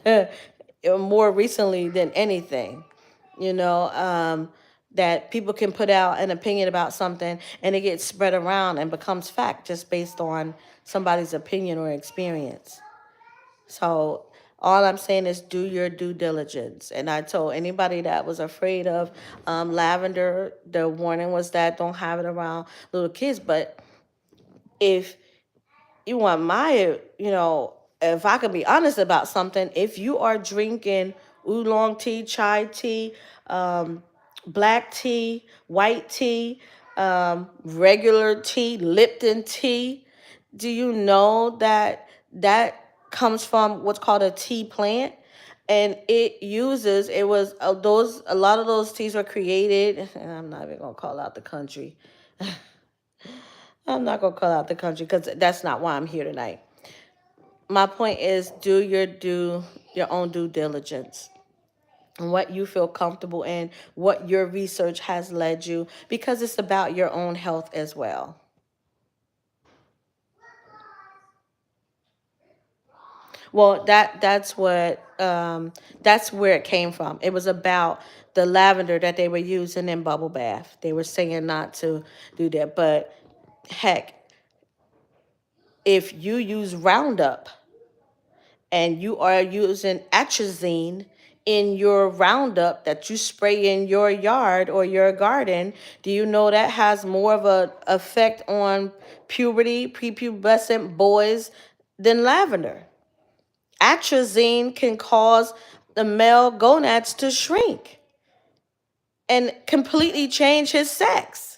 more recently than anything, you know, that people can put out an opinion about something and it gets spread around and becomes fact just based on somebody's opinion or experience. So all I'm saying is do your due diligence. And I told anybody that was afraid of lavender, the warning was that don't have it around little kids. But if you want if I could be honest about something, if you are drinking oolong tea, chai tea, black tea, white tea, regular tea, Lipton tea, do you know that that comes from what's called a tea plant? And it was those a lot of those teas were created, and I'm not even gonna call out the country. I'm not gonna call out the country because that's not why I'm here tonight. My point is do your own due diligence and what you feel comfortable in, what your research has led you, because it's about your own health as well. Well, that's where it came from. It was about the lavender that they were using in bubble bath. They were saying not to do that, but heck, if you use Roundup and you are using atrazine in your Roundup that you spray in your yard or your garden, do you know that has more of a effect on puberty, prepubescent boys than lavender? Atrazine can cause the male gonads to shrink and completely change his sex.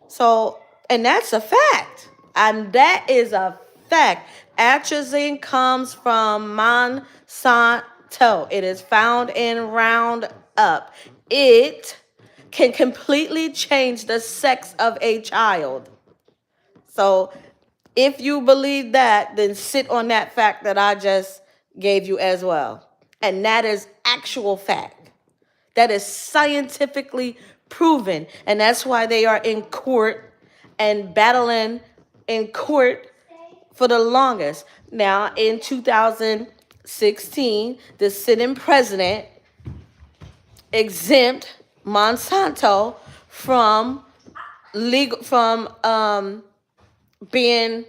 So, and that's a fact. And that is a fact. Atrazine comes from Monsanto. It is found in Roundup. It can completely change the sex of a child. So, if you believe that, then sit on that fact that I just gave you as well. And that is actual fact. That is scientifically proven. And that's why they are in court and battling in court for the longest. Now, in 2016, the sitting president exempt Monsanto from being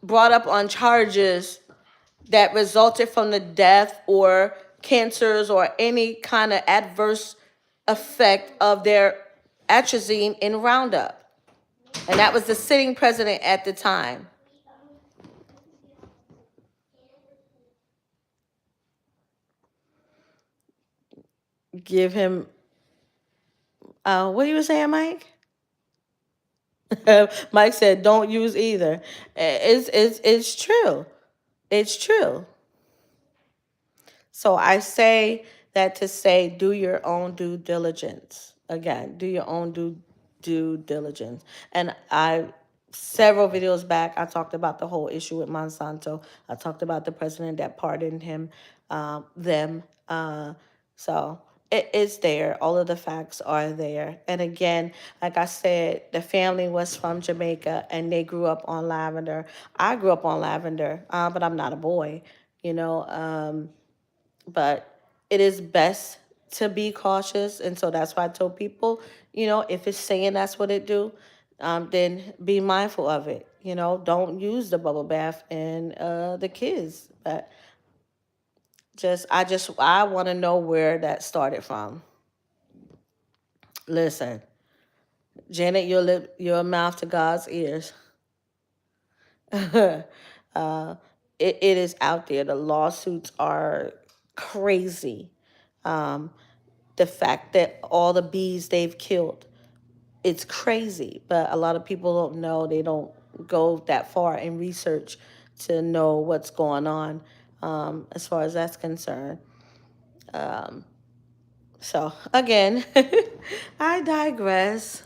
brought up on charges that resulted from the death or cancers or any kind of adverse effect of their atrazine in Roundup. And that was the sitting president at the time. Give him, what you were saying, Mike? Mike said, don't use either. It's true. It's true. So I say that to say, do your own due diligence. Again, do your own due diligence. And several videos back, I talked about the whole issue with Monsanto. I talked about the president that pardoned them. So it is there. All of the facts are there. And again, like I said, the family was from Jamaica and they grew up on lavender. I grew up on lavender, but I'm not a boy, you know. But it is best to be cautious, and so that's why I told people, if it's saying that's what it do, then be mindful of it. Don't use the bubble bath in the kids. But I want to know where that started from. Listen, Janet, your mouth to God's ears. It is out there. The lawsuits are crazy. The fact that all the bees they've killed, it's crazy. But a lot of people don't know. They don't go that far in research to know what's going on, as far as that's concerned. So again, I digress.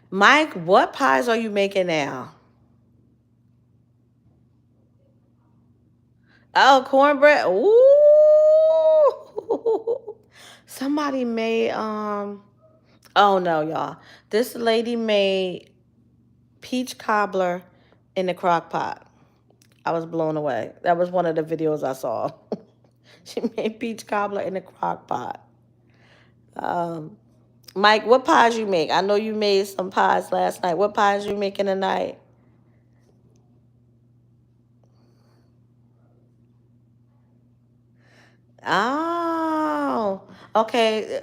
Mike, what pies are you making now? Oh, cornbread. Ooh. Somebody made oh no, y'all. This lady made peach cobbler in the crock pot. I was blown away. That was one of the videos I saw. She made peach cobbler in the crock pot. Mike, what pies you make? I know you made some pies last night. What pies you making tonight? Oh, okay.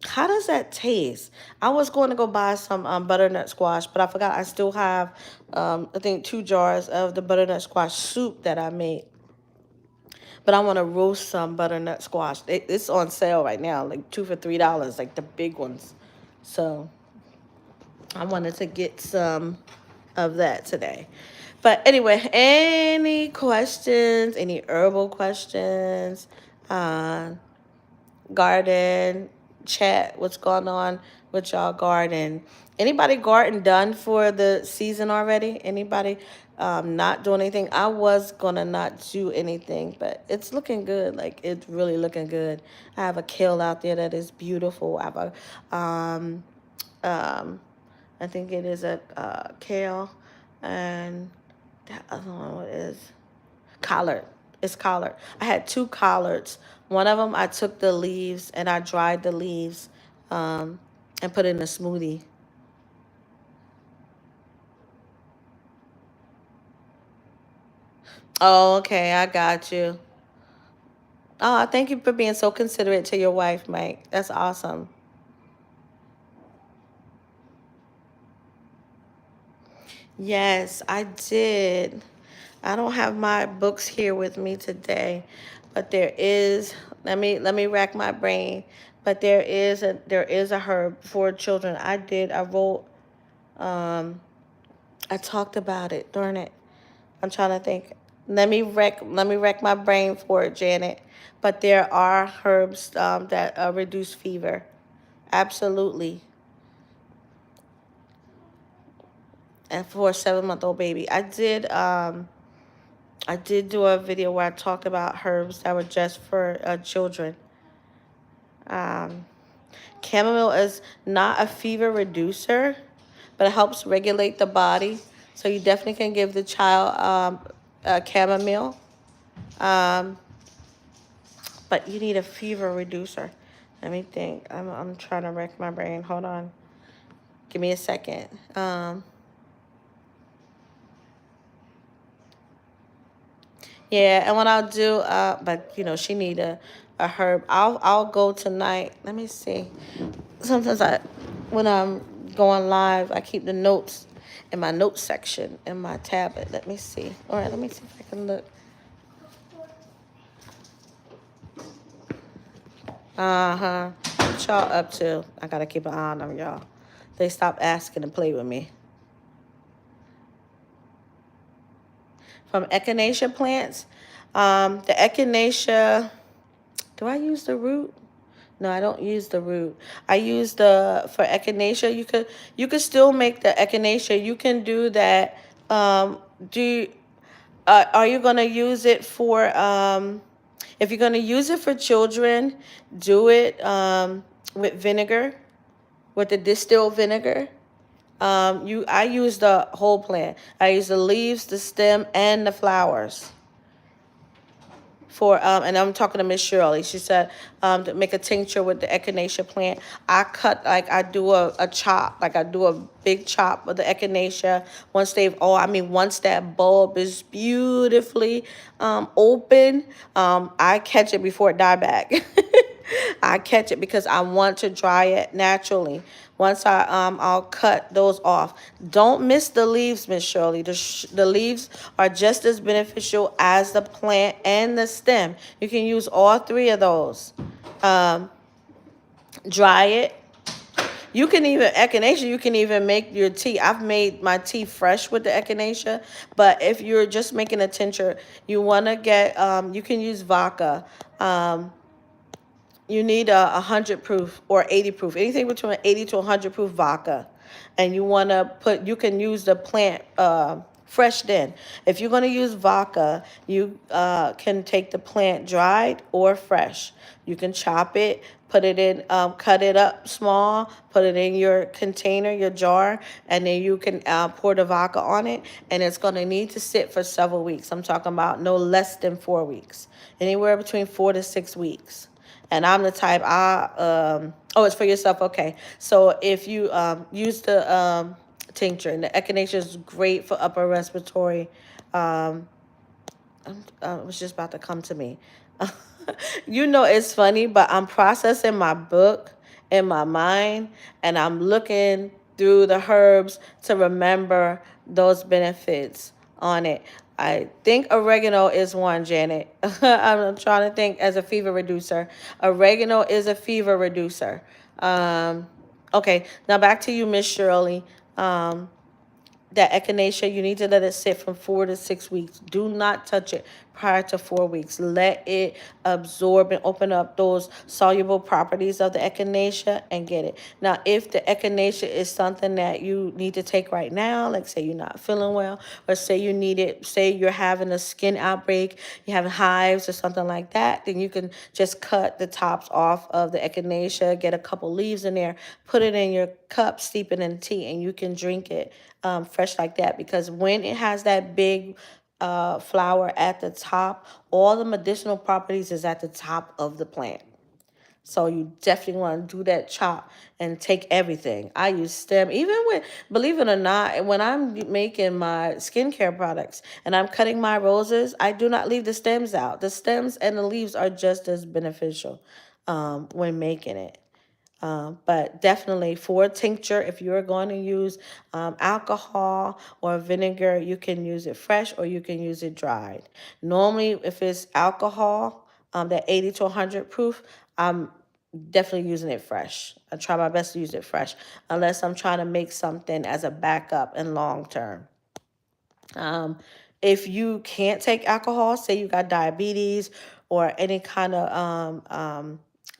How does that taste? I was going to go buy some butternut squash, but I forgot I still have, I think, 2 jars of the butternut squash soup that I made. But I want to roast some butternut squash. It's on sale right now, like 2 for $3, like the big ones. So I wanted to get some of that today. But anyway, any questions, any herbal questions? Garden, chat, what's going on with y'all garden? Anybody garden done for the season already? Anybody not doing anything? I was gonna not do anything, but it's looking good. Like, it's really looking good. I have a kale out there that is beautiful. I have um, I think it is a kale, and that other one, what is collard. It's collard. I had 2 collards. One of them, I took the leaves and I dried the leaves. and put it in a smoothie. Oh, okay, I got you. Oh, thank you for being so considerate to your wife, Mike. That's awesome. Yes, I did. I don't have my books here with me today, but there is. Let me rack my brain. But there is a herb for children. I did. I wrote. Um, I talked about it. Darn it. I'm trying to think. Let me wreck my brain for it, Janet. But there are herbs that reduce fever. Absolutely. And for a 7-month-old baby, I did do a video where I talked about herbs that were just for children. Um, Chamomile is not a fever reducer, but it helps regulate the body. So you definitely can give the child chamomile. Um, but you need a fever reducer. Let me think. I'm trying to wreck my brain. Hold on. Give me a second. Yeah, and what I'll do, but she need a herb. I'll go tonight. Let me see. Sometimes when I'm going live, I keep the notes in my notes section in my tablet. Let me see. All right, let me see if I can look. Uh-huh. What y'all up to? I gotta keep an eye on them, y'all. They stop asking to play with me. From echinacea plants, the echinacea. Do I use the root? No, I don't use the root. I use the for echinacea. You could still make the echinacea. You can do that. Do Are you gonna use it for if you're gonna use it for children, do it with vinegar, with the distilled vinegar. I use the whole plant. I use the leaves, the stem, and the flowers. And I'm talking to Miss Shirley. She said to make a tincture with the echinacea plant. I do a chop, like I do a big chop of the echinacea. Once that bulb is beautifully open, I catch it before it die back. I catch it because I want to dry it naturally. Once I'll cut those off. Don't miss the leaves, Miss Shirley. The leaves are just as beneficial as the plant and the stem. You can use all three of those. Um, Dry it. You can even echinacea. You can even make your tea. I've made my tea fresh with the echinacea, but if you're just making a tincture, you want to get. You can use vodka. You need a 100 proof or 80 proof, anything between 80 to 100 proof vodka, and you can use the plant fresh. Then if you're going to use vodka, you can take the plant dried or fresh. You can chop it, put it in, cut it up small, put it in your container, your jar, and then you can pour the vodka on it, and it's going to need to sit for several weeks. I'm talking about no less than 4 weeks, anywhere between 4 to 6 weeks. And I'm the type oh, it's for yourself. Okay. So if you use the tincture, and the echinacea is great for upper respiratory. Um, it was just about to come to me. It's funny, but I'm processing my book in my mind, and I'm looking through the herbs to remember those benefits on it. I think oregano is one, Janet. I'm trying to think as a fever reducer. Oregano is a fever reducer. Okay, now back to you, Miss Shirley. That echinacea, you need to let it sit from 4 to 6 weeks. Do not touch it prior to 4 weeks. Let it absorb and open up those soluble properties of the echinacea and get it. Now, if the echinacea is something that you need to take right now, like say you're not feeling well, or say you need it, say you're having a skin outbreak, you're having hives or something like that, then you can just cut the tops off of the echinacea, get a couple leaves in there, put it in your cup, steep it in tea, and you can drink it fresh like that, because when it has that big flower at the top, all the medicinal properties is at the top of the plant. So you definitely want to do that chop and take everything. I use stem, even with, believe it or not, when I'm making my skincare products and I'm cutting my roses, I do not leave the stems out. The stems and the leaves are just as beneficial when making it. But definitely for tincture, if you're going to use alcohol or vinegar, you can use it fresh or you can use it dried. Normally, if it's alcohol, that 80 to 100 proof, I'm definitely using it fresh. I try my best to use it fresh, unless I'm trying to make something as a backup and long term. Um, if you can't take alcohol, say you got diabetes or any kind of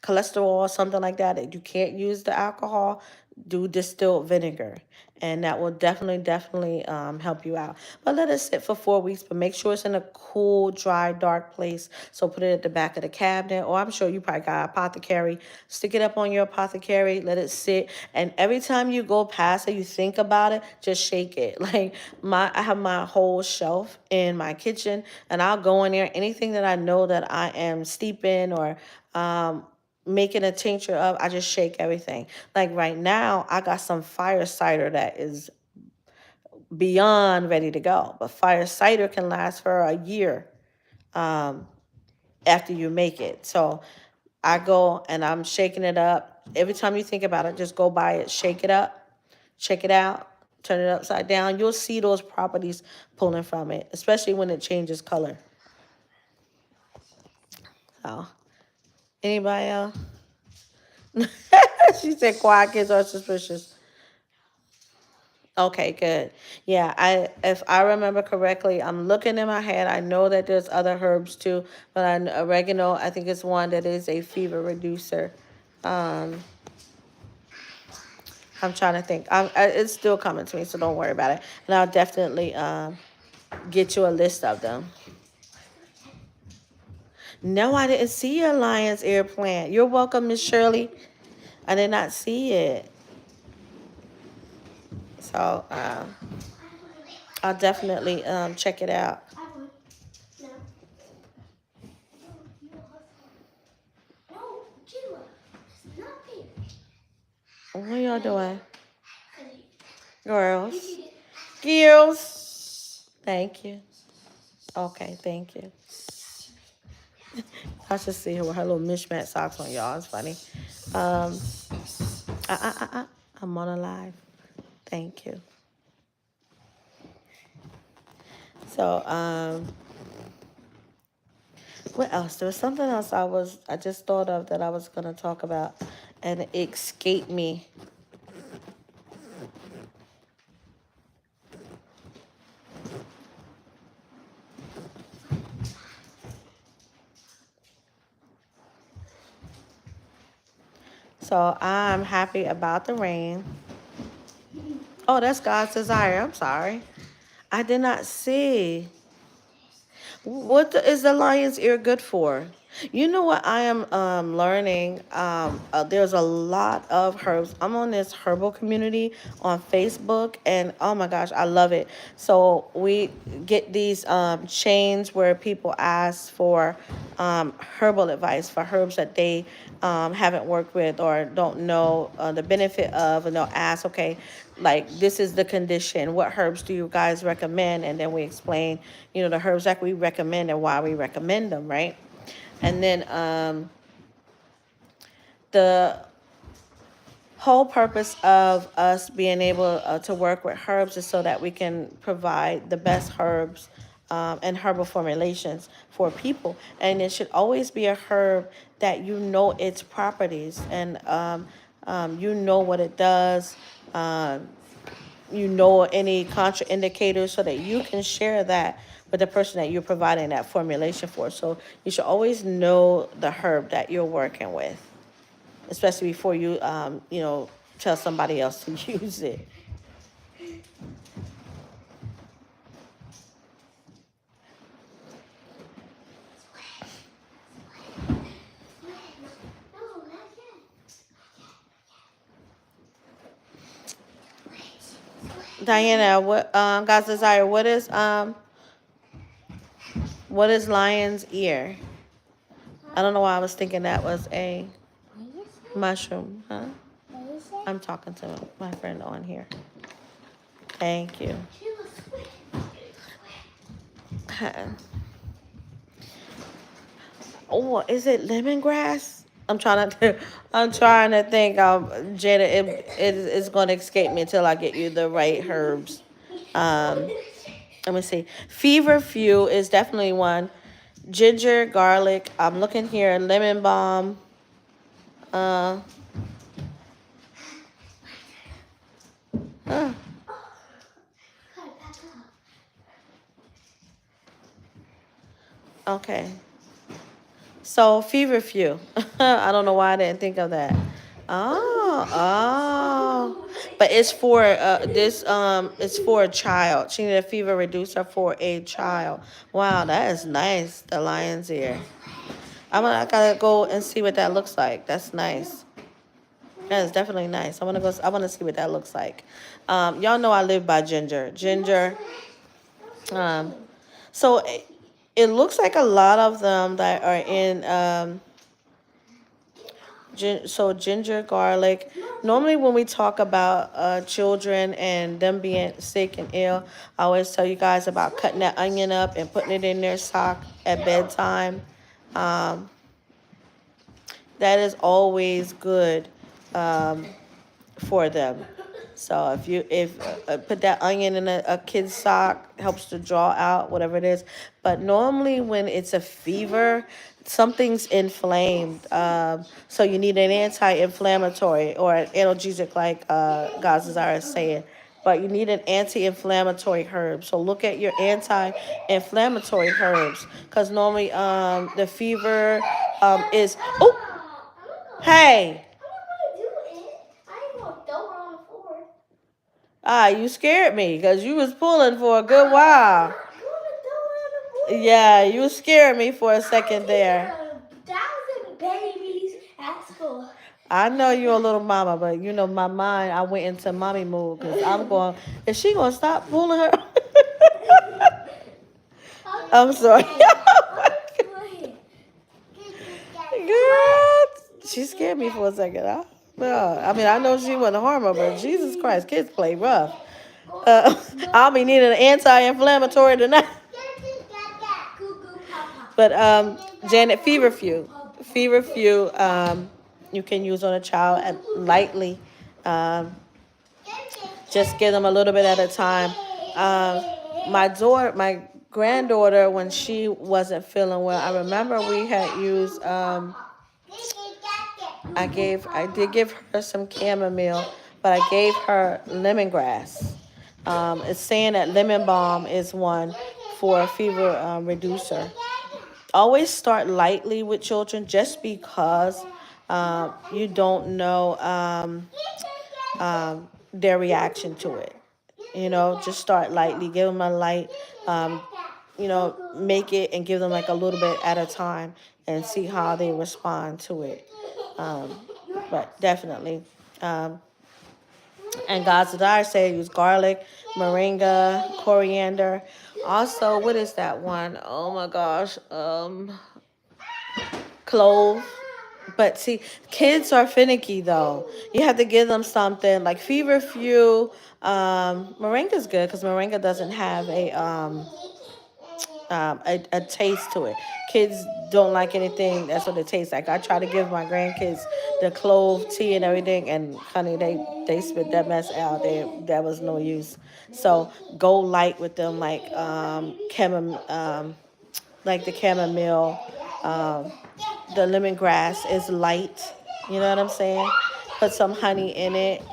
cholesterol or something like that, that you can't use the alcohol, do distilled vinegar. And that will definitely help you out. But let it sit for 4 weeks, but make sure it's in a cool, dry, dark place. So put it at the back of the cabinet, or I'm sure you probably got an apothecary. Stick it up on your apothecary, let it sit. And every time you go past it, you think about it, just shake it. Like I have my whole shelf in my kitchen, and I'll go in there, anything that I know that I am steeping or making a tincture of, I just shake everything. Like right now, I got some fire cider that is beyond ready to go. But fire cider can last for a year after you make it. So I go and I'm shaking it up. Every time you think about it, just go by it, shake it up, check it out, turn it upside down. You'll see those properties pulling from it, especially when it changes color. So, anybody else? She said quiet kids are suspicious. Okay, good. Yeah, if I remember correctly, I'm looking in my head. I know that there's other herbs too, but oregano, I think it's one that is a fever reducer. Um, I'm trying to think. It's still coming to me, so don't worry about it. And I'll definitely get you a list of them. No, I didn't see your lion's ear plant. You're welcome, Miss Shirley. I did not see it. So I'll definitely check it out. I would. No. No, Kayla. It's not fair. What are y'all doing? 'Cause Girls. you can get Girls. Thank you. Okay, thank you. I should see her with her little mishmat socks on, y'all. It's funny. Um, I'm on a live. Thank you. So, what else? There was something else I just thought of that I was gonna talk about, and it escaped me. So I'm happy about the rain. Oh, that's God's desire. I'm sorry. I did not see. Is the lion's ear good for? You know what I am learning? There's a lot of herbs. I'm on this herbal community on Facebook, and oh my gosh, I love it. So we get these chains where people ask for herbal advice for herbs that they haven't worked with or don't know the benefit of, and they'll ask, okay, like this is the condition, what herbs do you guys recommend? And then we explain, the herbs that we recommend and why we recommend them, right? And then the whole purpose of us being able to work with herbs is so that we can provide the best herbs and herbal formulations for people. And it should always be a herb that you know its properties, and you know what it does. You know any contraindicators, so that you can share that with the person that you're providing that formulation for. So you should always know the herb that you're working with, especially before you tell somebody else to use it. no, not yet. Diana, what God's desire, what is lion's ear? I don't know why I was thinking that was a Mushroom, huh? What did you say? I'm talking to my friend on here. Thank you. She was sweet. Oh, is it lemongrass? I'm trying to. I'm trying to think. Jada, it's going to escape me until I get you the right herbs. Let me see. Feverfew is definitely one. Ginger, garlic. I'm looking here. Lemon balm. Uh. Huh. Okay. So feverfew. I don't know why I didn't think of that. Oh. But it's for it's for a child. She needed a fever reducer for a child. Wow, that is nice. The lion's ear. I gotta go and see what that looks like. That's nice. That is definitely nice. I wanna see what that looks like. Y'all know I live by ginger. Ginger. Um, so it looks like a lot of them that are in so ginger, garlic. Normally, when we talk about children and them being sick and ill, I always tell you guys about cutting that onion up and putting it in their sock at bedtime. Um, that is always good for them. So if put that onion in a kid's sock, helps to draw out whatever it is. But normally when it's a fever, something's inflamed. So you need an anti-inflammatory or an analgesic, like Gazazar is saying. But you need an anti-inflammatory herb. So look at your anti-inflammatory herbs, because normally the fever is. Oh, hey. Ah, you scared me because you was pulling for a good while. Yeah, you scared me for a second there. 1,000 babies at school. I know you're a little mama, but you know my mind. I went into mommy mood because I'm going. Is she gonna stop pulling her? I'm sorry. Girl, she scared me for a second. I mean, I know she wouldn't harm her, but Jesus Christ, kids play rough. I'll be needing an anti-inflammatory tonight. But Janet, feverfew, you can use on a child lightly. Just give them a little bit at a time. My granddaughter, when she wasn't feeling well, I remember we had used. I did give her some chamomile, but I gave her lemongrass. It's saying that lemon balm is one for a fever reducer. Always start lightly with children, just because you don't know their reaction to it. Just start lightly. Give them a light, make it and give them like a little bit at a time and see how they respond to it. But definitely. And God's desire said use garlic, moringa, coriander. Also, what is that one? Oh my gosh. Clove. But see, kids are finicky though. You have to give them something like feverfew. Moringa's good because moringa doesn't have a taste to it. Kids don't like anything that's what it tastes like. I try to give my grandkids the clove tea and everything, and honey, they spit that mess out. That was no use. So go light with them, like like the chamomile. The lemongrass is light. You know what I'm saying? Put some honey in it.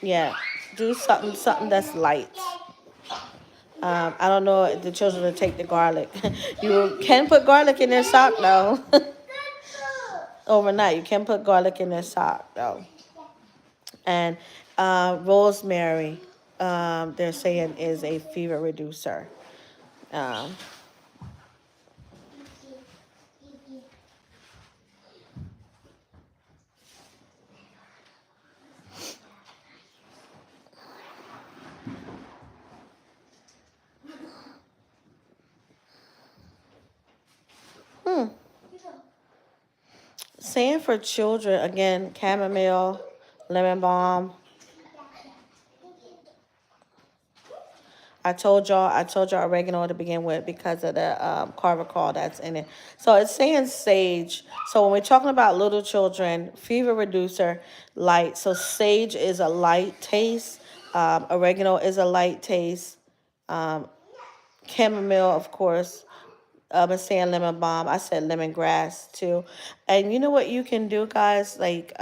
Yeah, do something that's light. I don't know if the children will take the garlic. You can put garlic in their sock though. Overnight, you can put garlic in their sock though. And rosemary, they're saying is a fever reducer. Um, saying for children, again, chamomile, lemon balm. I told y'all oregano to begin with because of the carbachol that's in it. So it's saying sage. So when we're talking about little children, fever reducer, light. So sage is a light taste. Oregano is a light taste. Um, Chamomile, of course, been saying lemon balm. I said lemongrass too. And you know what you can do, guys? Like,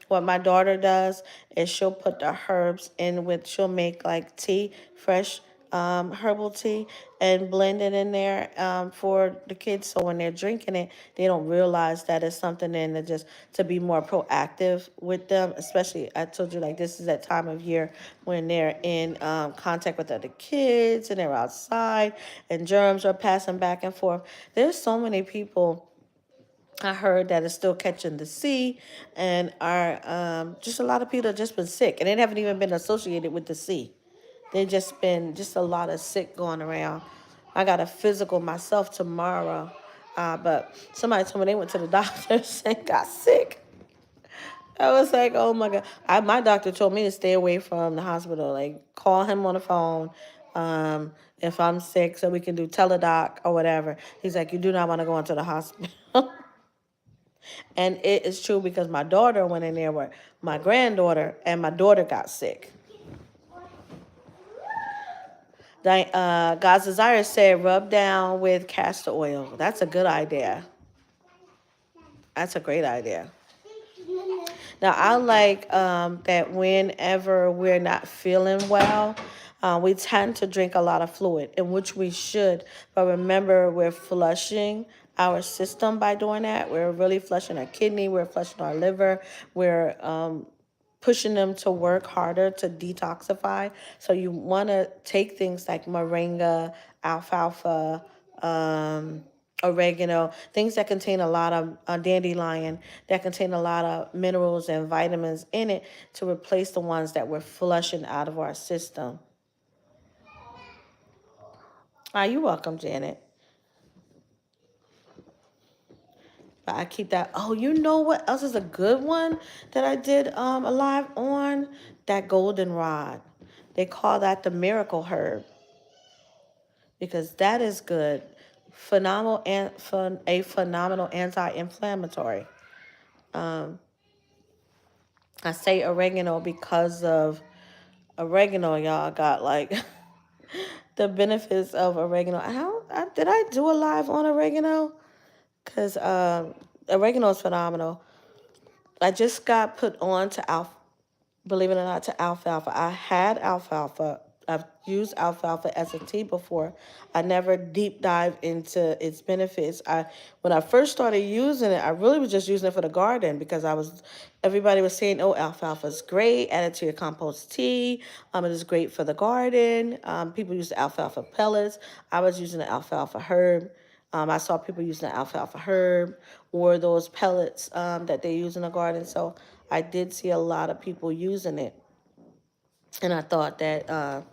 what my daughter does is she'll put the herbs in with, she'll make like tea, fresh herbal tea, and blend it in there for the kids. So when they're drinking it, they don't realize that it's something in to just to be more proactive with them. Especially, I told you, like, this is that time of year when they're in contact with other kids and they're outside and germs are passing back and forth. There's so many people I heard that are still catching the C, and are just a lot of people have just been sick, and they haven't even been associated with the C. They just been just a lot of sick going around. I got a physical myself tomorrow, but somebody told me they went to the doctors and got sick. I was like, oh my God. My doctor told me to stay away from the hospital. Like, call him on the phone if I'm sick so we can do teledoc or whatever. He's like, you do not want to go into the hospital. And it is true because my daughter went in there with my granddaughter and my daughter got sick. God's Desire said, rub down with castor oil. That's a good idea. That's a great idea. Now, I like that whenever we're not feeling well, we tend to drink a lot of fluid, in which we should. But remember, we're flushing our system by doing that. We're really flushing our kidney, we're flushing our liver, we're pushing them to work harder to detoxify. So you want to take things like moringa, alfalfa, oregano, things that contain a lot of dandelion, that contain a lot of minerals and vitamins in it to replace the ones that we're flushing out of our system. You're welcome, Janet. But I keep that. Oh, you know what else is a good one that I did a live on? That goldenrod. They call that the miracle herb because that is good. Phenomenal and a phenomenal anti-inflammatory. Um, I say oregano because of oregano, y'all got like the benefits of oregano. Did I do a live on oregano? Because oregano is phenomenal. I just got put on to believe it or not, to alfalfa. I had alfalfa. I've used alfalfa as a tea before. I never deep dive into its benefits. When I first started using it, I really was just using it for the garden because everybody was saying, oh, alfalfa is great, add it to your compost tea. It is great for the garden. People use the alfalfa pellets. I was using the alfalfa herb. I saw people using the alfalfa herb or those pellets that they use in the garden. So I did see a lot of people using it. And I thought that,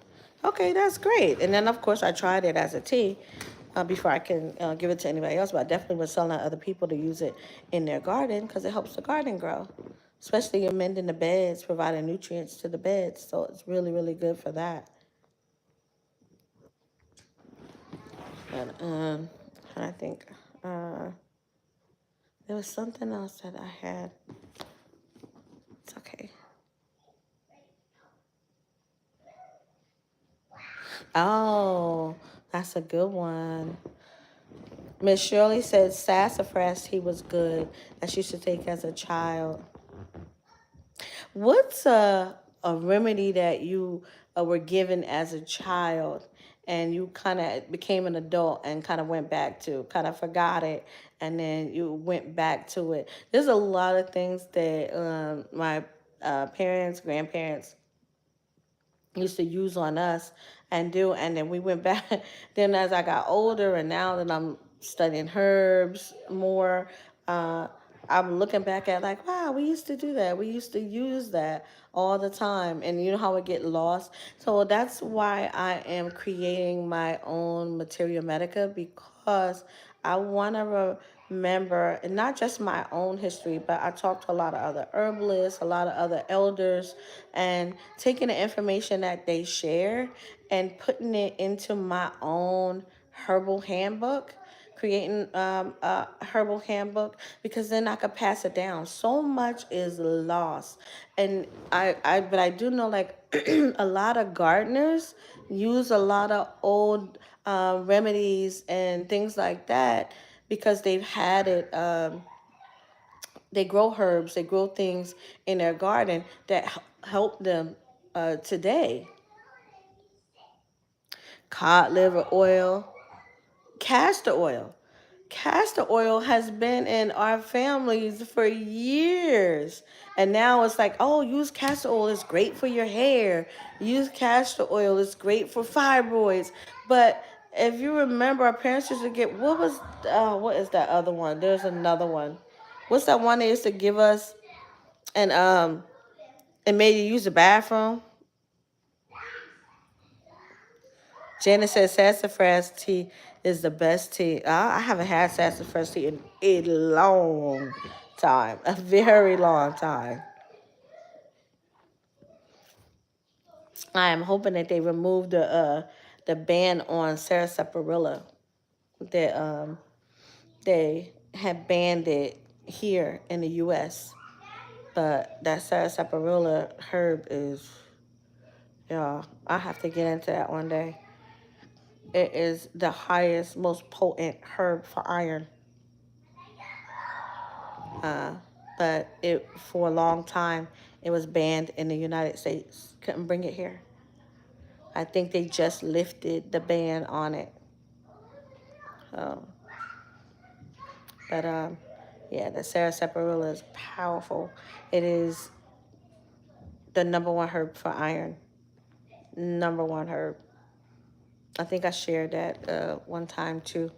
okay, that's great. And then, of course, I tried it as a tea before I can give it to anybody else. But I definitely was telling other people to use it in their garden because it helps the garden grow, especially amending the beds, providing nutrients to the beds. So it's really, really good for that. But I think there was something else that I had. It's okay. Oh, that's a good one. Miss Shirley said sassafras he was good that she should take as a child. What's a remedy that you were given as a child and you kind of became an adult and kind of went back to, kind of forgot it, and then you went back to it? There's a lot of things that my parents, grandparents used to use on us and do, and then we went back. Then as I got older and now that I'm studying herbs more, uh, I'm looking back at like, wow, we used to do that, we used to use that all the time, and you know how it get lost. So that's why I am creating my own materia medica, because I want to member, and not just my own history, but I talked to a lot of other herbalists, a lot of other elders, and taking the information that they share and putting it into my own herbal handbook, creating a herbal handbook, because then I could pass it down. So much is lost, and but I do know, like, a lot of gardeners use a lot of old remedies and things like that because they've had it. They grow herbs, they grow things in their garden that help them today. Cod liver oil, castor oil. Castor oil has been in our families for years. And now it's like, oh, use castor oil. It's great for your hair. Use castor oil. It's great for fibroids. But if you remember, our parents used to get, what is that other one? There's another one. What's that one they used to give us and it made you use the bathroom? Janice says sassafras tea is the best tea. I haven't had sassafras tea in a long time, a very long time. I am hoping that they remove the ban on sarsaparilla. That they have banned it here in the U.S. But that sarsaparilla herb is, yeah, I have to get into that one day. It is the highest, most potent herb for iron. Uh, but it for a long time it was banned in the United States. Couldn't bring it here. I think they just lifted the ban on it. Um, but yeah, the sarsaparilla is powerful. It is the number one herb for iron. Number one herb. I think I shared that one time too.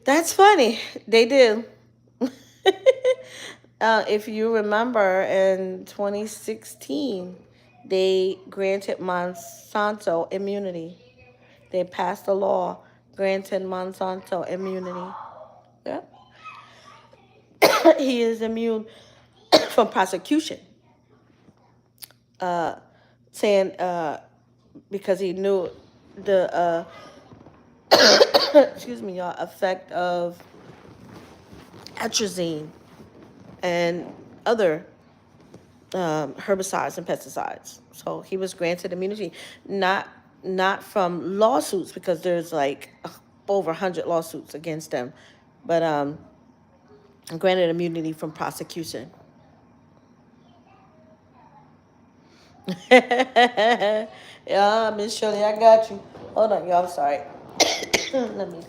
That's funny. They do. If you remember, in 2016, they granted Monsanto immunity. They passed a law granting Monsanto immunity. Yeah. He is immune from prosecution, uh, saying because he knew the excuse me, y'all, effect of atrazine and other herbicides and pesticides. So he was granted immunity, not not from lawsuits, because there's like over 100 lawsuits against them, but granted immunity from prosecution. Yeah, Miss Shirley, I got you. Hold on, y'all. I'm sorry. Let me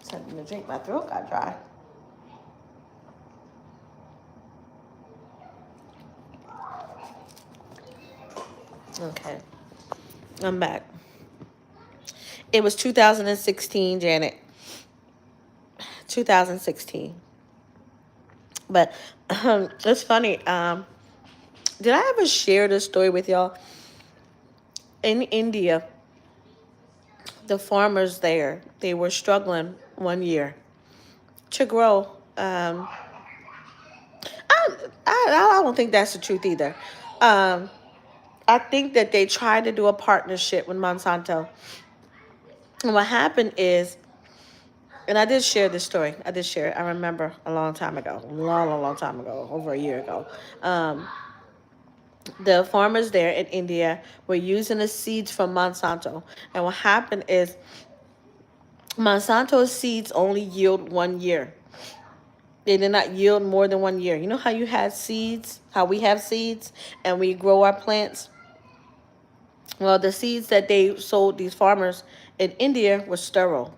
something to drink. My throat got dry. Okay, I'm back. It was 2016, Janet. 2016. But it's funny. Did I ever share this story with y'all? In India, the farmers there, they were struggling one year to grow. I don't think that's the truth either. Um, I think that they tried to do a partnership with Monsanto. And what happened is, and I did share this story. I did share it. I remember a long time ago, long time ago, over a year ago. Um, the farmers there in India were using the seeds from Monsanto. And what happened is Monsanto's seeds only yield 1 year. They did not yield more than 1 year. You know how you had seeds, how we have seeds and we grow our plants? Well, the seeds that they sold these farmers in India were sterile.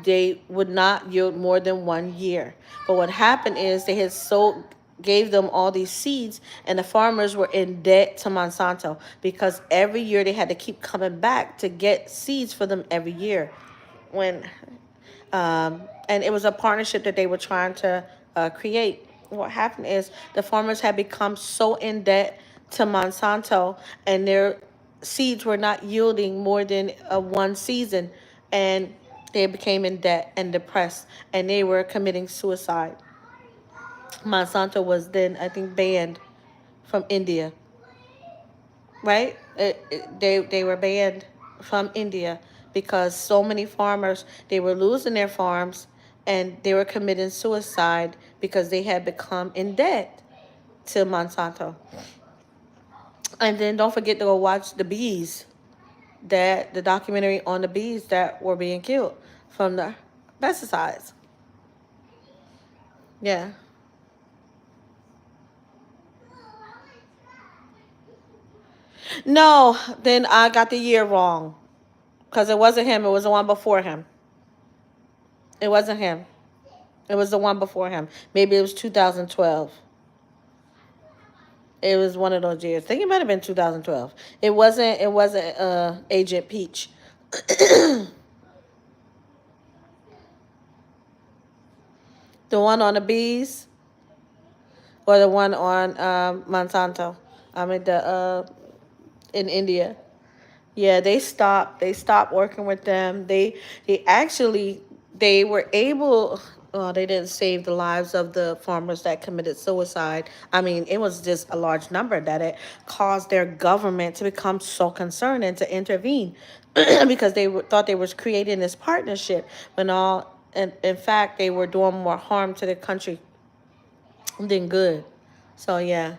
They would not yield more than 1 year. But what happened is they had sold, gave them all these seeds, and the farmers were in debt to Monsanto because every year they had to keep coming back to get seeds for them every year. When and it was a partnership that they were trying to create. What happened is the farmers had become so in debt to Monsanto, and their seeds were not yielding more than one season, and they became in debt and depressed, and they were committing suicide. Monsanto was then, I think, banned from India, right? They were banned from India because so many farmers, they were losing their farms, and they were committing suicide because they had become in debt to Monsanto. And then don't forget to go watch the bees, that the documentary on the bees that were being killed from the pesticides. Yeah. No, then I got the year wrong because it wasn't him. It was the one before him. It wasn't him. It was the one before him. Maybe it was 2012. It was one of those years. I think it might have been 2012. It wasn't. It wasn't Agent Peach. The one on the bees, or the one on Monsanto. I mean the in India. Yeah, they stopped. They stopped working with them. They actually they were able. Well, they didn't save the lives of the farmers that committed suicide. I mean, it was just a large number that it caused their government to become so concerned and to intervene because thought they was creating this partnership when all, and in fact, they were doing more harm to the country than good. So yeah.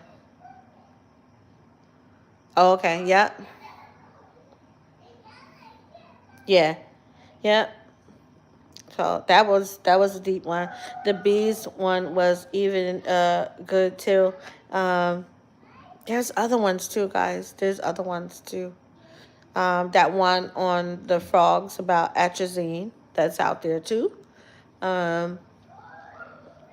Oh, okay. Yep. Yeah. Yep. So that was a deep one. The bees one was even good too. Um, there's other ones too, guys. There's other ones too. That one on the frogs about atrazine, that's out there too. Um,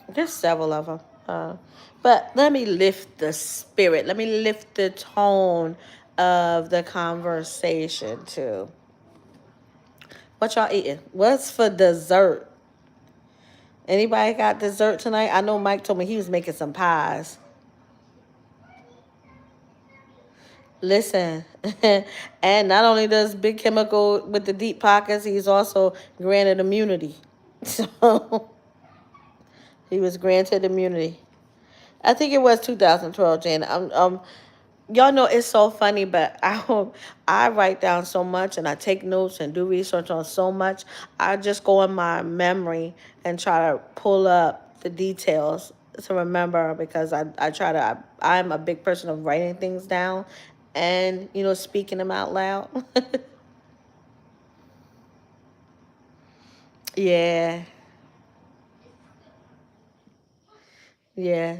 there's several of them. But let me lift the spirit. Let me lift the tone of the conversation too. What y'all eating? What's for dessert? Anybody got dessert tonight? I know Mike told me he was making some pies. Listen, and not only does Big Chemical with the deep pockets, he's also granted immunity. So he was granted immunity. I think it was 2012, Jan. Y'all know it's so funny, but I write down so much and I take notes and do research on so much. I just go in my memory and try to pull up the details to remember, because I try to I'm a big person of writing things down and speaking them out loud. Yeah, yeah.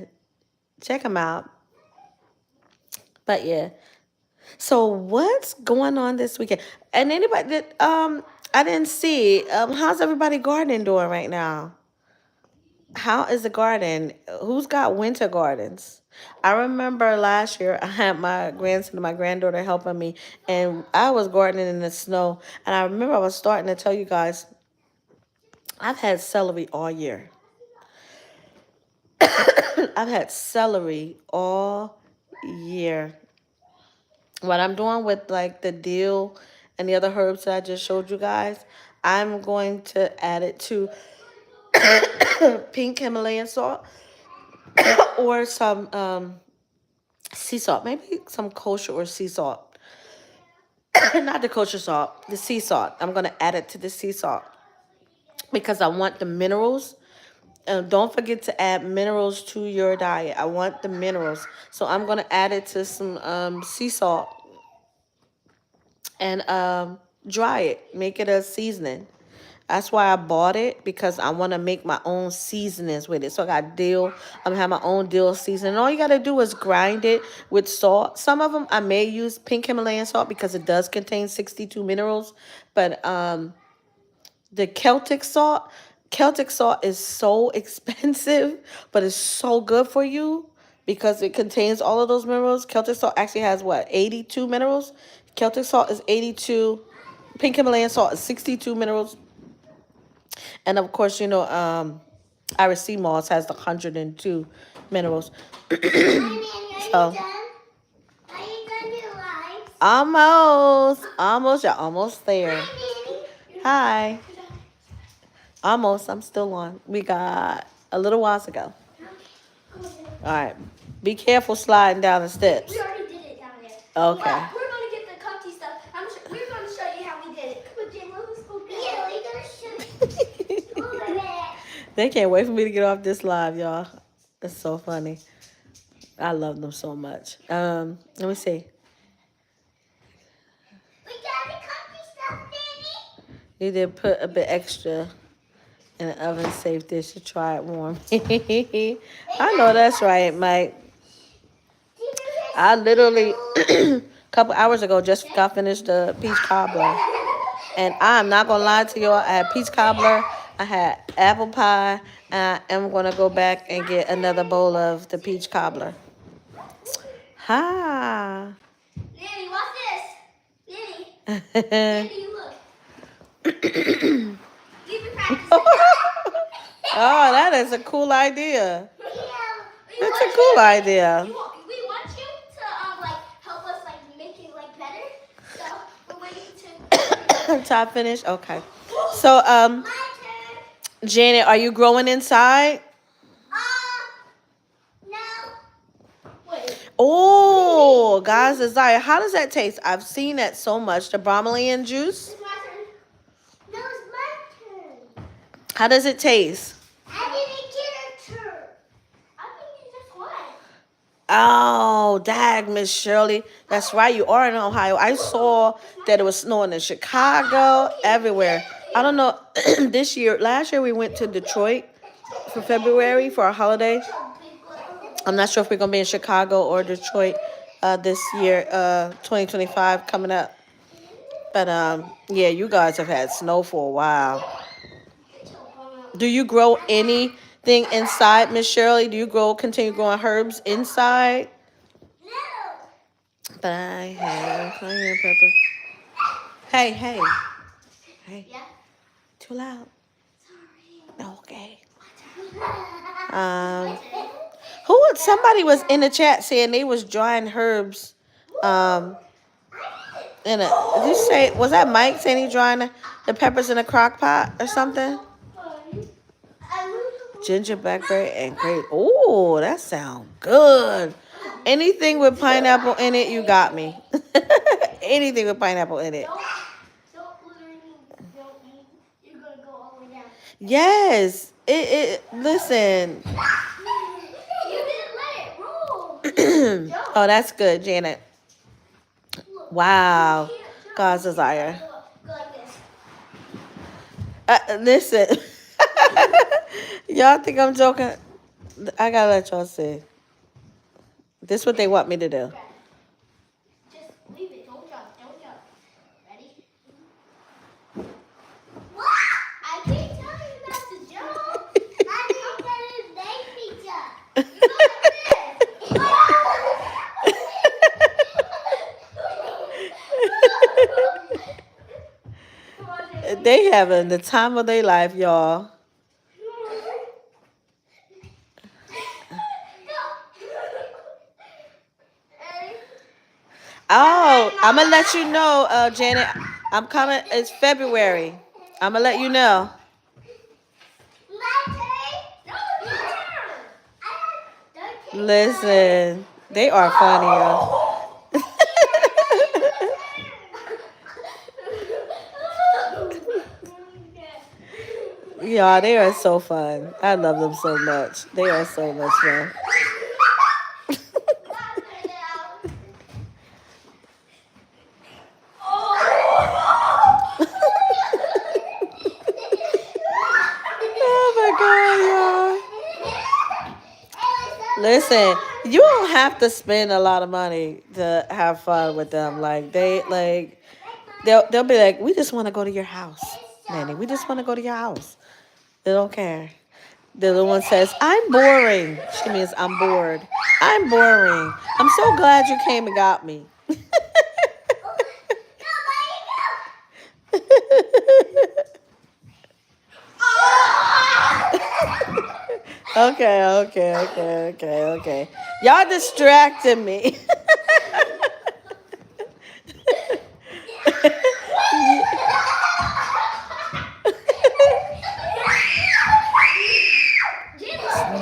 Check them out. But yeah. So what's going on this weekend? And anybody that I didn't see, how's everybody gardening doing right now? How is the garden? Who's got winter gardens? I remember last year I had my grandson and my granddaughter helping me, and I was gardening in the snow. And I remember I was starting to tell you guys, I've had celery all year. I've had celery all year. What I'm doing with like the dill and the other herbs that I just showed you guys, I'm going to add it to pink Himalayan salt or some sea salt, maybe some kosher or sea salt. Not the kosher salt, the sea salt. I'm going to add it to the sea salt because I want the minerals. Don't forget to add minerals to your diet. I want the minerals. So I'm going to add it to some sea salt and dry it. Make it a seasoning. That's why I bought it, because I want to make my own seasonings with it. So I got dill. I'm gonna have my own dill seasoning. All you gotta do is grind it with salt. Some of them I may use pink Himalayan salt because it does contain 62 minerals. But the Celtic salt is so expensive, but it's so good for you because it contains all of those minerals. Celtic salt actually has what, 82 minerals? Celtic salt is 82. Pink Himalayan salt is 62 minerals. And of course, Irish sea moss has the 102 minerals. Hi, Nanny, are you So done? Are you done your lives? Almost. You're almost there. Hi, Hi. Nanny. Almost. I'm still on. We got a little while to go. All right. Be careful sliding down the steps. We already did it down there. Okay. Yeah, we're going to get the comfy stuff. We're going to show you how we did it. Come on, Jim, let's go. Yeah, we're going to show you. They can't wait for me to get off this live, y'all. It's so funny. I love them so much. Let me see. We got the comfy stuff, Nanny. You did put a bit extra in the oven safe dish to try it warm. I know that's right, Mike. I literally, a couple hours ago, just got finished the peach cobbler. And I'm not going to lie to y'all. I had peach cobbler. I had apple pie. And I am going to go back and get another bowl of the peach cobbler. Ha. Nanny, watch this. Nanny. Nanny, look. You've been practicing. Oh, that is a cool idea. Yeah. That's a cool idea. We want you to like help us like make it like better. So we're waiting to Top finish. Okay. So my turn. Janet, are you growing inside? No. Wait. Oh, God's desire. How does that taste? I've seen that so much. The bromelain juice. It's my turn. No, it's my turn. How does it taste? I didn't get a turn. I think you just won. Oh, dag, Miss Shirley. That's right. You are in Ohio. I saw that it was snowing in Chicago, everywhere. I don't know. Last year we went to Detroit for February for a holiday. I'm not sure if we're going to be in Chicago or Detroit this year, 2025 coming up. But yeah, you guys have had snow for a while. Do you grow anything inside, Miss Shirley? Do you continue growing herbs inside? No. But I have cayenne pepper. Hey. Yeah. Too loud. Sorry. Okay. Somebody was in the chat saying they was drying herbs. Did you say, was that Mike saying he drying the peppers in a crock pot or something? Ginger, blackberry, and grape. Oh, that sounds good. Anything with pineapple in it, you got me. Anything with pineapple in it. You're gonna go all the way down. Yes. Listen. You didn't let it roll. Oh, that's good, Janet. Wow. God's desire. Go like this. Listen. Y'all think I'm joking? I gotta let y'all see. This is what they want me to do. Just leave it. Don't jump. Ready? What? I keep telling you not to jump. I think that is baby jump. You go like this. They having the time of their life, y'all. Oh, I'm gonna let you know, Janet. I'm coming. It's February. I'm gonna let you know. Listen, they are funny, y'all. Y'all, they are so fun. I love them so much. They are so much fun. Listen, you don't have to spend a lot of money to have fun with them. Like they'll be like, we just want to go to your house, Nanny. We just want to go to your house. They don't care. The little one says, I'm boring. She means I'm bored. I'm boring. I'm so glad you came and got me. Okay. Y'all distracted me.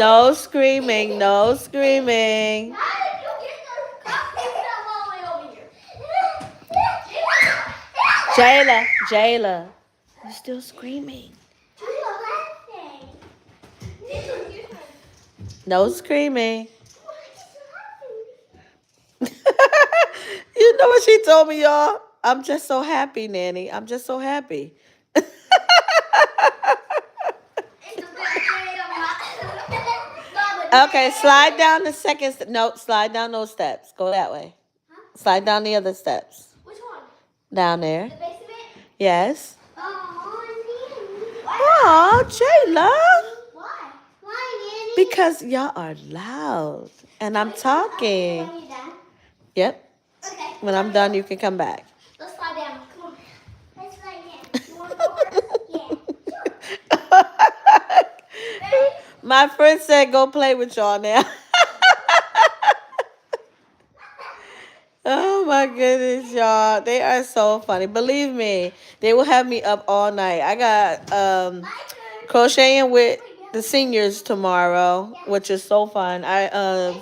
No screaming. No screaming. Jayla. Jayla. You're still screaming. No screaming. You know what she told me, y'all? I'm just so happy, Nanny. I'm just so happy. Okay, slide down the second. No, slide down those steps. Go that way. Slide down the other steps. Which one? Down there. The base of it? Yes. Oh, Oh, Jayla. why? Why, Nanny? Because y'all are loud. And I'm talking. When you're done? Yep. Okay. When I'm done, you can come back. Let's lie down. Come on. Let's lie down. You want to go first? Yeah. Ready? My friend said go play with y'all now. Oh my goodness, y'all. They are so funny. Believe me, they will have me up all night. I got crocheting with the seniors tomorrow, which is so fun. I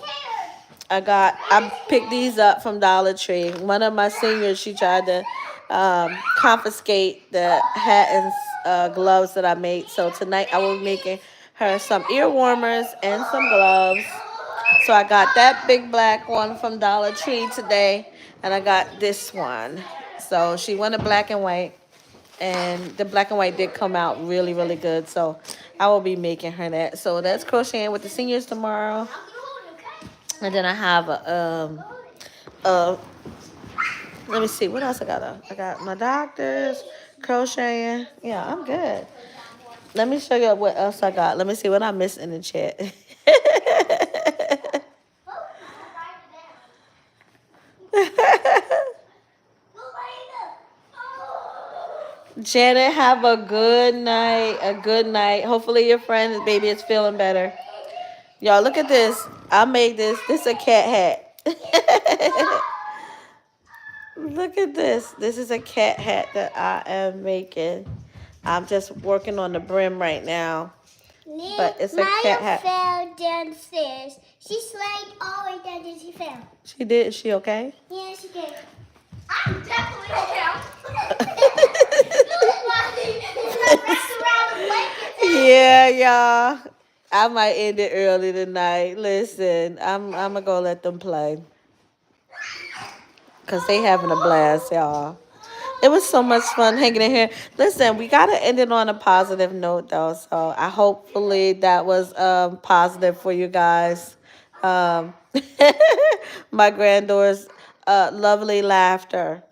picked these up from Dollar Tree. One of my seniors, she tried to confiscate the hat and gloves that I made. So tonight I will be making her some ear warmers and some gloves. So I got that big black one from Dollar Tree today, and I got this one. So she wanted black and white, and the black and white did come out really, really good. So I will be making her that. So that's crocheting with the seniors tomorrow. And then I have let me see, what else I got? I got my doctors, crocheting. Yeah, I'm good. Let me show you what else I got. Let me see what I missed in the chat. Janet, have a good night. A good night. Hopefully your friend's baby is feeling better. Y'all, look at this. I made this. This is a cat hat. Look at this. This is a cat hat that I am making. I'm just working on the brim right now. But it's a cat hat. Maya fell downstairs. She slid all the way down and she fell. She did? Is she okay? Yeah, she did. I'm definitely down. Yeah, y'all. I might end it early tonight. Listen, I'm gonna go let them play. Cause they having a blast, y'all. It was so much fun hanging in here. Listen, we gotta end it on a positive note though. So I hopefully that was positive for you guys. Um, my granddaughter's lovely laughter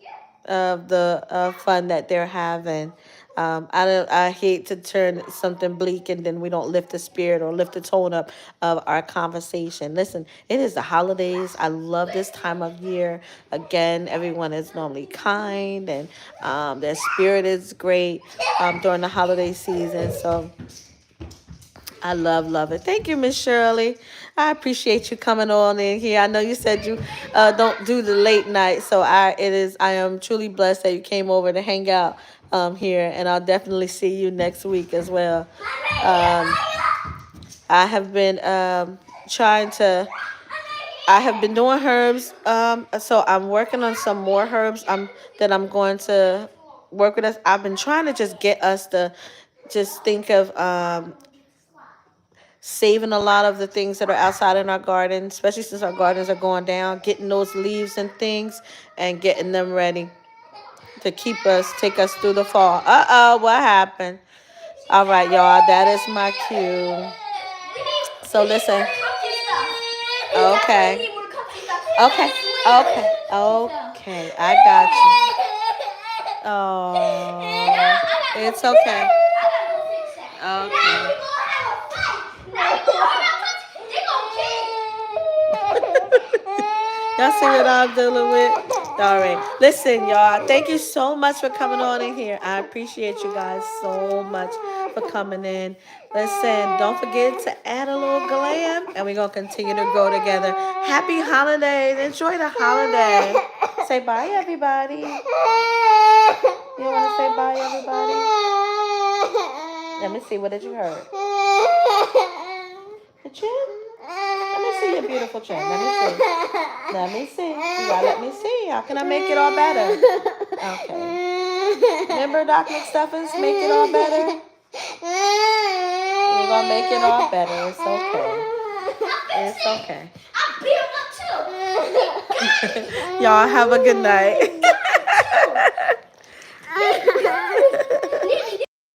of the fun that they're having. I hate to turn something bleak and then we don't lift the spirit or lift the tone up of our conversation. Listen, it is the holidays. I love this time of year. Again, everyone is normally kind and their spirit is great during the holiday season. So I love it. Thank you, Miss Shirley. I appreciate you coming on in here. I know you said you don't do the late night, so I am truly blessed that you came over to hang out here, and I'll definitely see you next week as well. I have been trying to. I have been doing herbs, so I'm working on some more herbs that I'm going to work with us. I've been trying to just get us to just think of saving a lot of the things that are outside in our garden, especially since our gardens are going down, getting those leaves and things and getting them ready to take us through the fall. Uh-oh, what happened? All right, y'all, that is my cue. So listen. Okay. Okay. Okay. Okay. I got you. Oh, it's okay. Okay. Y'all see what I'm dealing with? All right. Listen, y'all. Thank you so much for coming on in here. I appreciate you guys so much for coming in. Listen, don't forget to add a little glam, and we're going to continue to grow together. Happy holidays. Enjoy the holiday. Say bye, everybody. You want to say bye, everybody? Let me see. What did you heard? The chin? Let me see your beautiful chin. Let me see. Let me see. You gotta let me see. How can I make it all better? Okay. Remember Doc McStuffins? Make it all better? We're gonna make it all better. It's okay. It's okay. I'm built up too. Y'all have a good night.